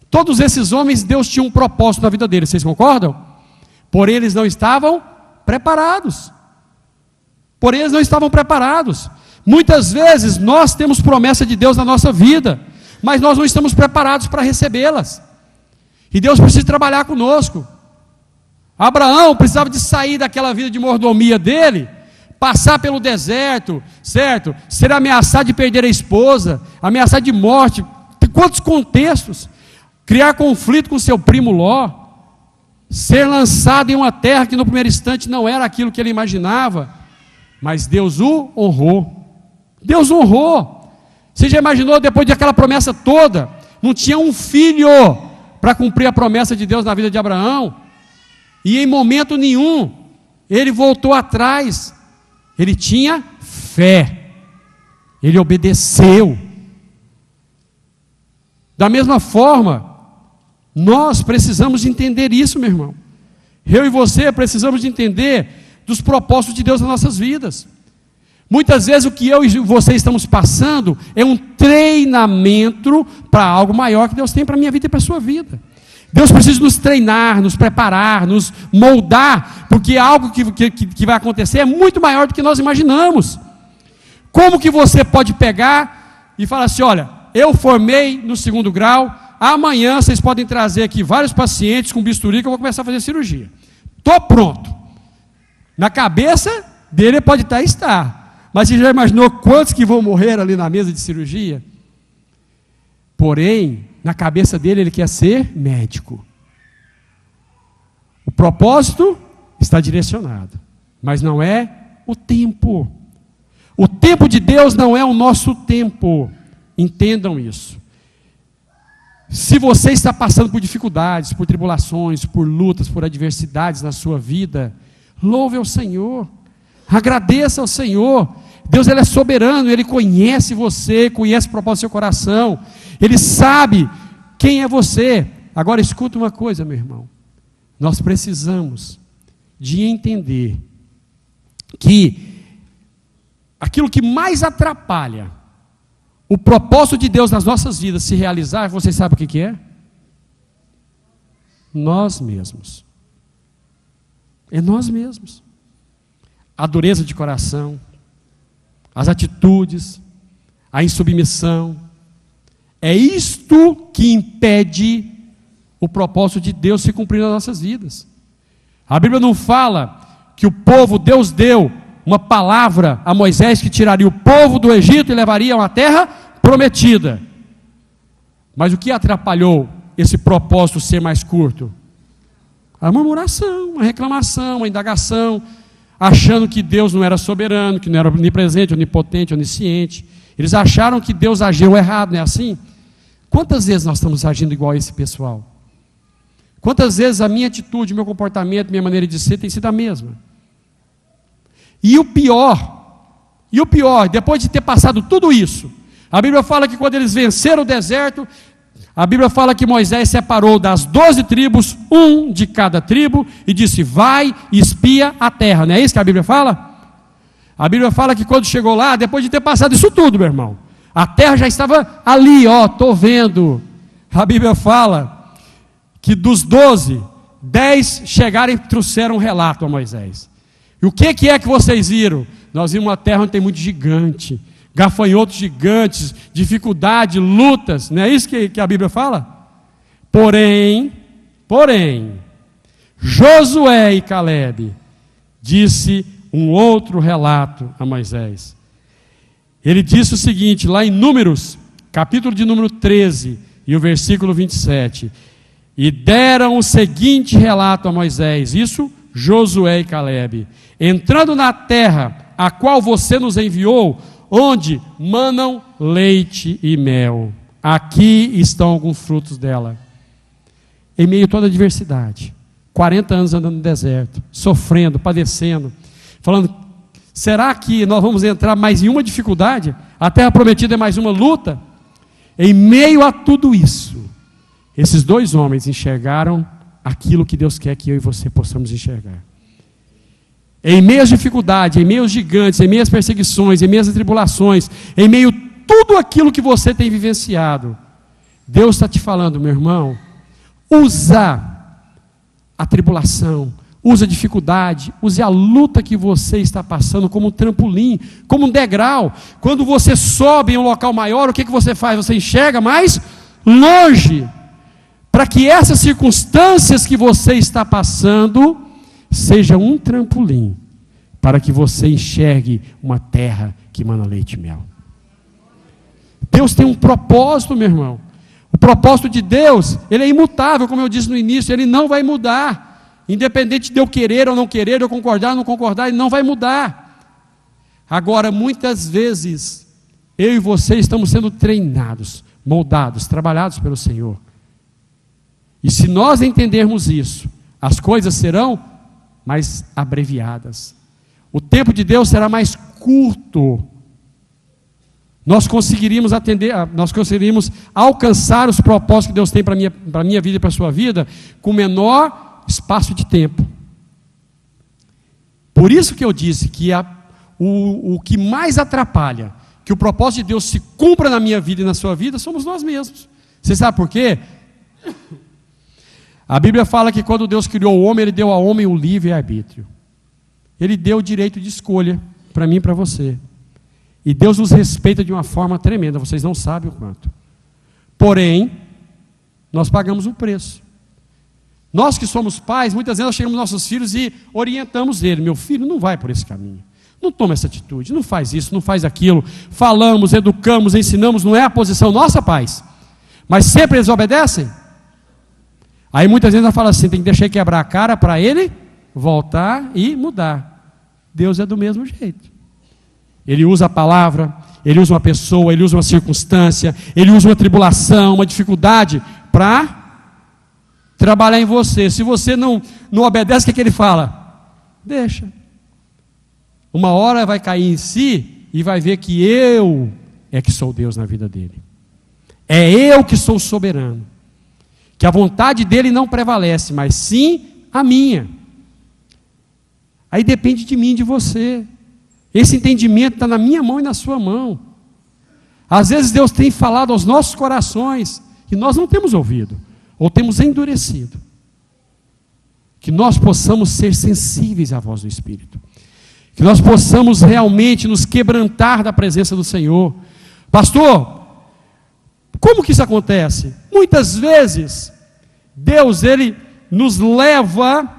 todos esses homens, Deus tinha um propósito na vida deles, vocês concordam? Porém eles não estavam preparados. Muitas vezes nós temos promessa de Deus na nossa vida, mas nós não estamos preparados para recebê-las. E Deus precisa trabalhar conosco. Abraão precisava de sair daquela vida de mordomia dele, passar pelo deserto, certo? Ser ameaçado de perder a esposa, ameaçado de morte. Quantos contextos? Criar conflito com seu primo Ló, ser lançado em uma terra que no primeiro instante não era aquilo que ele imaginava, mas Deus o honrou. Deus honrou. Você já imaginou, depois daquela promessa toda, não tinha um filho para cumprir a promessa de Deus na vida de Abraão, e em momento nenhum ele voltou atrás. Ele tinha fé, ele obedeceu. Da mesma forma, nós precisamos entender isso, meu irmão. Eu e você precisamos de entender dos propósitos de Deus nas nossas vidas. Muitas vezes o que eu e você estamos passando é um treinamento para algo maior que Deus tem para a minha vida e para a sua vida. Deus precisa nos treinar, nos preparar, nos moldar, porque algo que vai acontecer é muito maior do que nós imaginamos. Como que você pode pegar e falar assim, olha, eu formei no 2º grau, amanhã vocês podem trazer aqui vários pacientes com bisturi que eu vou começar a fazer cirurgia. Estou pronto. Na cabeça dele pode estar. Mas você já imaginou quantos que vão morrer ali na mesa de cirurgia? Porém, na cabeça dele ele quer ser médico. O propósito está direcionado, mas não é o tempo. O tempo de Deus não é o nosso tempo. Entendam isso. Se você está passando por dificuldades, por tribulações, por lutas, por adversidades na sua vida, louve ao Senhor, agradeça ao Senhor. Deus, Ele é soberano, Ele conhece você, conhece o propósito do seu coração, Ele sabe quem é você. Agora escuta uma coisa, meu irmão, nós precisamos de entender que aquilo que mais atrapalha o propósito de Deus nas nossas vidas se realizar, vocês sabem o que é? Nós mesmos. É nós mesmos. A dureza de coração, as atitudes, a insubmissão. É isto que impede o propósito de Deus se cumprir nas nossas vidas. A Bíblia não fala que o povo, Deus deu uma palavra a Moisés que tiraria o povo do Egito e levaria a uma terra prometida. Mas o que atrapalhou esse propósito ser mais curto? A murmuração, a reclamação, a indagação, achando que Deus não era soberano, que não era onipresente, onipotente, onisciente. Eles acharam que Deus agiu errado, não é assim? Quantas vezes nós estamos agindo igual a esse pessoal? Quantas vezes a minha atitude, meu comportamento, minha maneira de ser tem sido a mesma? E o pior, depois de ter passado tudo isso, a Bíblia fala que quando eles venceram o deserto, a Bíblia fala que Moisés separou das 12 tribos, um de cada tribo, e disse, vai e espia a terra. Não é isso que a Bíblia fala? A Bíblia fala que quando chegou lá, depois de ter passado isso tudo, meu irmão, a terra já estava ali, estou vendo. A Bíblia fala que dos 12, 10 chegaram e trouxeram um relato a Moisés. E o que é que vocês viram? Nós vimos uma terra onde tem muito gigante, gafanhotos gigantes, dificuldade, lutas. Não é isso que a Bíblia fala? Porém, Josué e Calebe disse um outro relato a Moisés. Ele disse o seguinte, lá em Números, capítulo de número 13, e o versículo 27. E deram o seguinte relato a Moisés, isso Josué e Calebe. Entrando na terra, a qual você nos enviou, onde manam leite e mel. Aqui estão alguns frutos dela. Em meio a toda a adversidade, 40 anos andando no deserto, sofrendo, padecendo, falando, será que nós vamos entrar mais em uma dificuldade? A terra prometida é mais uma luta? Em meio a tudo isso, esses dois homens enxergaram aquilo que Deus quer que eu e você possamos enxergar. Em meio às dificuldades, em meio aos gigantes, em meio às perseguições, em meio às tribulações, em meio a tudo aquilo que você tem vivenciado, Deus está te falando, meu irmão, usa a tribulação, use a dificuldade, use a luta que você está passando como um trampolim, como um degrau. Quando você sobe em um local maior, o que você faz? Você enxerga mais longe, para que essas circunstâncias que você está passando seja um trampolim, para que você enxergue uma terra que mana leite e mel. Deus tem um propósito, meu irmão. O propósito de Deus, ele é imutável, como eu disse no início, ele não vai mudar. Independente de eu querer ou não querer, de eu concordar ou não concordar, ele não vai mudar. Agora, muitas vezes, eu e você estamos sendo treinados, moldados, trabalhados pelo Senhor. E se nós entendermos isso, as coisas serão mais abreviadas. O tempo de Deus será mais curto. Nós conseguiríamos alcançar os propósitos que Deus tem para a minha vida e para a sua vida com menor espaço de tempo. Por isso que eu disse que o que mais atrapalha que o propósito de Deus se cumpra na minha vida e na sua vida somos nós mesmos. Você sabe por quê? A Bíblia fala que quando Deus criou o homem, Ele deu ao homem o livre-arbítrio. Ele deu o direito de escolha para mim e para você. E Deus nos respeita de uma forma tremenda, vocês não sabem o quanto. Porém, nós pagamos o preço. Nós que somos pais, muitas vezes nós chegamos aos nossos filhos e orientamos ele. Meu filho, não vai por esse caminho. Não toma essa atitude, não faz isso, não faz aquilo. Falamos, educamos, ensinamos, não é a posição nossa, pais. Mas sempre eles obedecem. Aí muitas vezes nós falamos assim, tem que deixar ele quebrar a cara para ele voltar e mudar. Deus é do mesmo jeito. Ele usa a palavra, Ele usa uma pessoa, Ele usa uma circunstância, Ele usa uma tribulação, uma dificuldade para trabalhar em você. Se você não obedece, o que Ele fala? Deixa. Uma hora vai cair em si e vai ver que eu é que sou Deus na vida dele. É eu que sou soberano. Que a vontade dele não prevalece, mas sim a minha. Aí depende de mim e de você. Esse entendimento está na minha mão e na sua mão. Às vezes Deus tem falado aos nossos corações e nós não temos ouvido, ou temos endurecido. Que nós possamos ser sensíveis à voz do Espírito. Que nós possamos realmente nos quebrantar da presença do Senhor. Pastor, como que isso acontece? Muitas vezes, Deus, Ele nos leva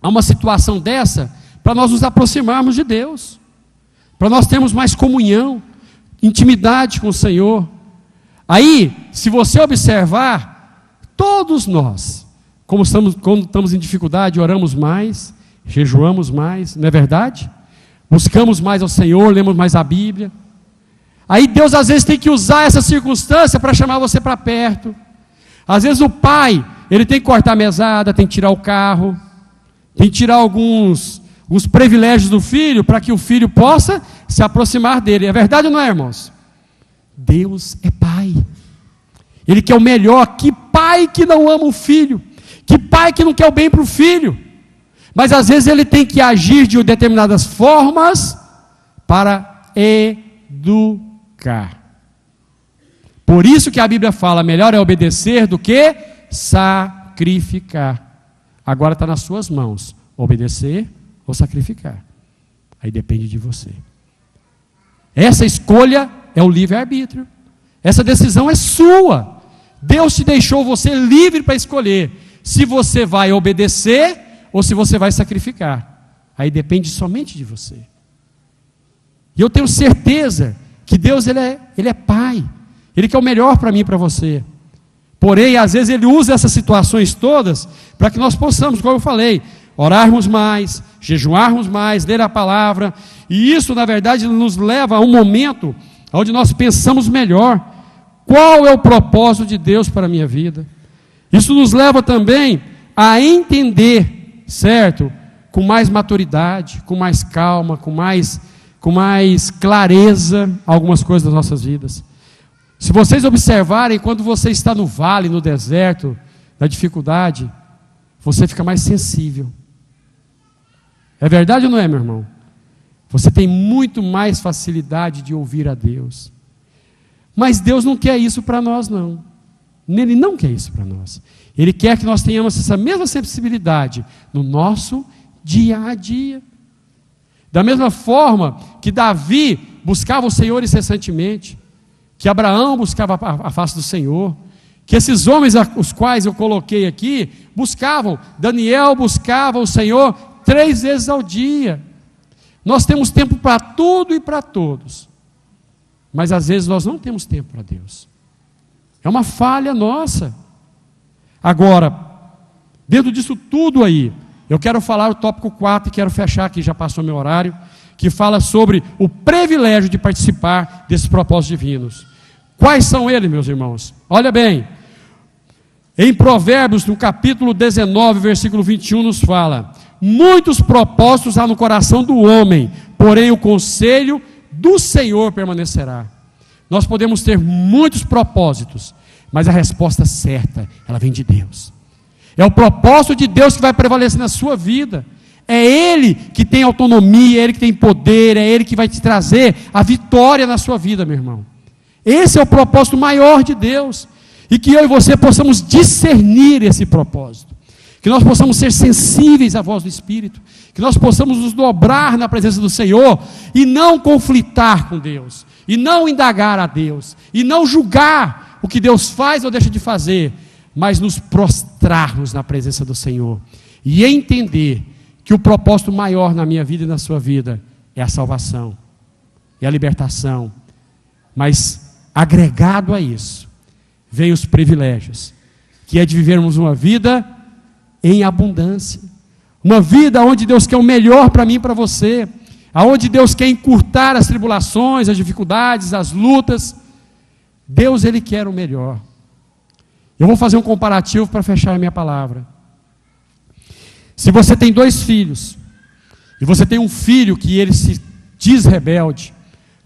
a uma situação dessa, para nós nos aproximarmos de Deus, para nós termos mais comunhão, intimidade com o Senhor. Aí, se você observar, todos nós, quando estamos em dificuldade, oramos mais, jejuamos mais, não é verdade? Buscamos mais ao Senhor, lemos mais a Bíblia. Aí Deus às vezes tem que usar essa circunstância para chamar você para perto. Às vezes o pai, ele tem que cortar a mesada, tem que tirar o carro, tem que tirar alguns privilégios do filho, para que o filho possa se aproximar dele. É verdade ou não é, irmãos? Deus é pai. Ele quer o melhor. Que pai que não ama o filho? Que pai que não quer o bem para o filho? Mas às vezes ele tem que agir de determinadas formas para educar. Por isso que a Bíblia fala, melhor é obedecer do que sacrificar. Agora está nas suas mãos, obedecer ou sacrificar. Aí depende de você. Essa escolha é o livre-arbítrio. Essa decisão é sua. Deus te deixou você livre para escolher se você vai obedecer ou se você vai sacrificar. Aí depende somente de você. E eu tenho certeza que Deus ele é pai. Ele quer o melhor para mim e para você. Porém, às vezes Ele usa essas situações todas para que nós possamos, como eu falei, orarmos mais, jejuarmos mais, ler a palavra. E isso, na verdade, nos leva a um momento onde nós pensamos melhor. Qual é o propósito de Deus para a minha vida? Isso nos leva também a entender, certo? Com mais maturidade, com mais calma, com mais clareza, algumas coisas das nossas vidas. Se vocês observarem, quando você está no vale, no deserto, na dificuldade, você fica mais sensível. É verdade ou não é, meu irmão? Você tem muito mais facilidade de ouvir a Deus. Mas Deus não quer isso para nós, não. Ele não quer isso para nós. Ele quer que nós tenhamos essa mesma sensibilidade no nosso dia a dia. Da mesma forma que Davi buscava o Senhor incessantemente, que Abraão buscava a face do Senhor, que esses homens os quais eu coloquei aqui, buscavam, Daniel buscava o Senhor 3 vezes ao dia. Nós temos tempo para tudo e para todos, mas às vezes nós não temos tempo para Deus. É uma falha nossa. Agora, dentro disso tudo aí, eu quero falar o tópico 4 e quero fechar aqui, já passou meu horário, que fala sobre o privilégio de participar desses propósitos divinos. Quais são eles, meus irmãos? Olha bem, em Provérbios, no capítulo 19, versículo 21, nos fala: muitos propósitos há no coração do homem, porém o conselho do Senhor permanecerá. Nós podemos ter muitos propósitos, mas a resposta certa, ela vem de Deus. É o propósito de Deus que vai prevalecer na sua vida. É Ele que tem autonomia, é Ele que tem poder, é Ele que vai te trazer a vitória na sua vida, meu irmão. Esse é o propósito maior de Deus. E que eu e você possamos discernir esse propósito. Que nós possamos ser sensíveis à voz do Espírito. Que nós possamos nos dobrar na presença do Senhor e não conflitar com Deus. E não indagar a Deus. E não julgar o que Deus faz ou deixa de fazer. Mas nos prostrarmos na presença do Senhor. E entender que o propósito maior na minha vida e na sua vida é a salvação. É a libertação. Mas agregado a isso, vem os privilégios. Que é de vivermos uma vida em abundância. Uma vida onde Deus quer o melhor para mim e para você. Onde Deus quer encurtar as tribulações, as dificuldades, as lutas. Deus, Ele quer o melhor. Eu vou fazer um comparativo para fechar a minha palavra. Se você tem 2 filhos, e você tem um filho que ele se diz rebelde,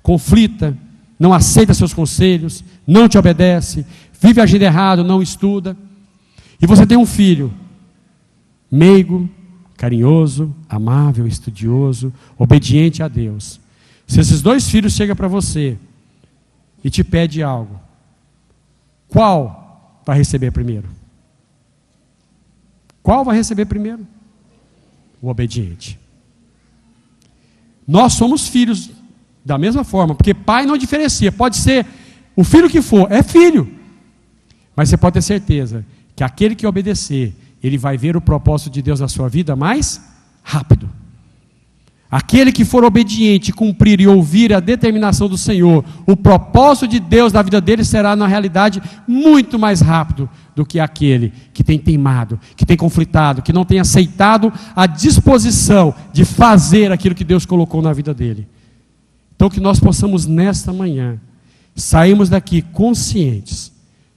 conflita, não aceita seus conselhos, não te obedece, vive agindo errado, não estuda, e você tem um filho meigo, carinhoso, amável, estudioso, obediente a Deus. Se esses 2 filhos chegam para você e te pedem algo, qual vai receber primeiro? Qual vai receber primeiro? O obediente. Nós somos filhos da mesma forma, porque pai não diferencia, pode ser o filho que for, é filho, mas você pode ter certeza que aquele que obedecer, ele vai ver o propósito de Deus na sua vida mais rápido. Aquele que for obediente, cumprir e ouvir a determinação do Senhor, o propósito de Deus na vida dele será na realidade muito mais rápido do que aquele que tem teimado, que tem conflitado, que não tem aceitado a disposição de fazer aquilo que Deus colocou na vida dele. Então que nós possamos nesta manhã sairmos daqui conscientes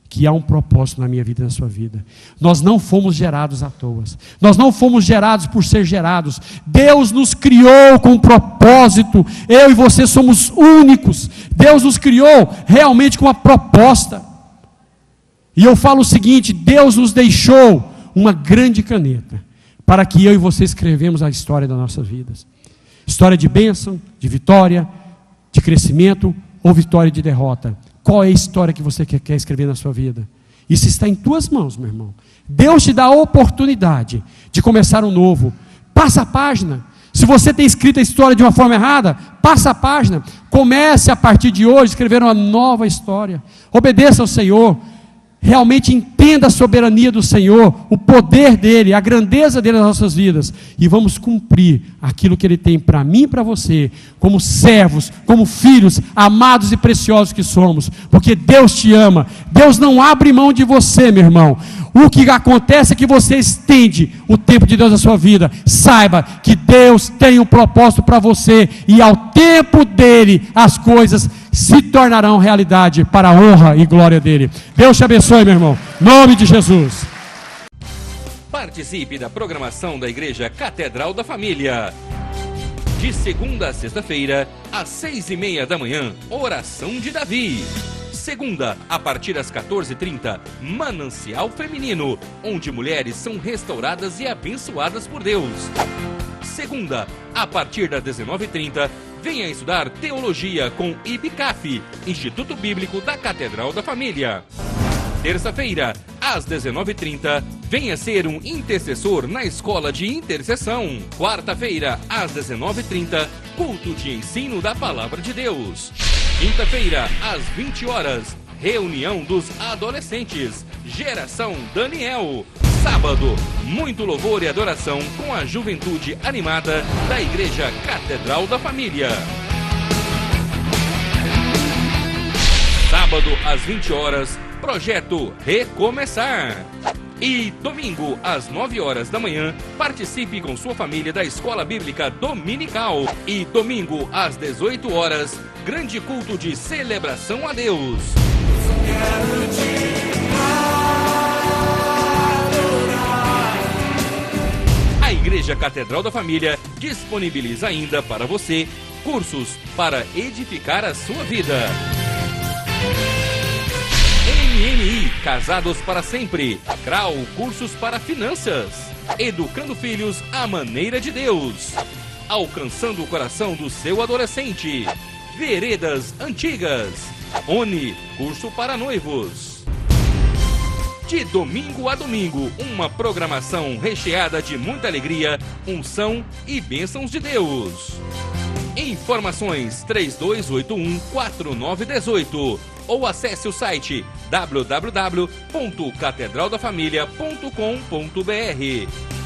que há um propósito na minha vida e na sua vida. Nós não fomos gerados à toa. Nós não fomos gerados por ser gerados. Deus nos criou com um propósito. Eu e você somos únicos. Deus nos criou realmente com uma proposta. E eu falo o seguinte: Deus nos deixou uma grande caneta para que eu e você escrevemos a história das nossas vidas. História de bênção, de vitória, de crescimento ou vitória de derrota. Qual é a história que você quer escrever na sua vida? Isso está em tuas mãos, meu irmão. Deus te dá a oportunidade de começar um novo. Passa a página. Se você tem escrito a história de uma forma errada, passa a página. Comece a partir de hoje a escrever uma nova história. Obedeça ao Senhor. Realmente entenda a soberania do Senhor, o poder dEle, a grandeza dEle nas nossas vidas. E vamos cumprir aquilo que Ele tem para mim e para você, como servos, como filhos, amados e preciosos que somos. Porque Deus te ama. Deus não abre mão de você, meu irmão. O que acontece é que você estende o tempo de Deus na sua vida. Saiba que Deus tem um propósito para você. E ao tempo dEle, as coisas se tornarão realidade para a honra e glória dEle. Deus te abençoe, meu irmão. Em nome de Jesus. Participe da programação da Igreja Catedral da Família. De segunda a sexta-feira, às 6:30 da manhã, oração de Davi. Segunda, a partir das 14h30, Manancial Feminino, onde mulheres são restauradas e abençoadas por Deus. Segunda, a partir das 19h30, venha estudar Teologia com IBCAF, Instituto Bíblico da Catedral da Família. Terça-feira, às 19h30, venha ser um intercessor na Escola de Intercessão. Quarta-feira, às 19h30, culto de ensino da Palavra de Deus. Quinta-feira, às 20 horas, reunião dos adolescentes, Geração Daniel. Sábado, muito louvor e adoração com a juventude animada da Igreja Catedral da Família. Sábado, às 20 horas, projeto Recomeçar. E domingo, às 9 horas da manhã, participe com sua família da Escola Bíblica Dominical. E domingo, às 18 horas, grande culto de celebração a Deus. A Igreja Catedral da Família disponibiliza ainda para você cursos para edificar a sua vida. MMI, Casados para Sempre. CRAU, cursos para finanças. Educando filhos à maneira de Deus. Alcançando o coração do seu adolescente. Veredas Antigas. ONI, curso para noivos. De domingo a domingo, uma programação recheada de muita alegria, unção e bênçãos de Deus. Informações 3281-4918 ou acesse o site www.catedraldafamilia.com.br.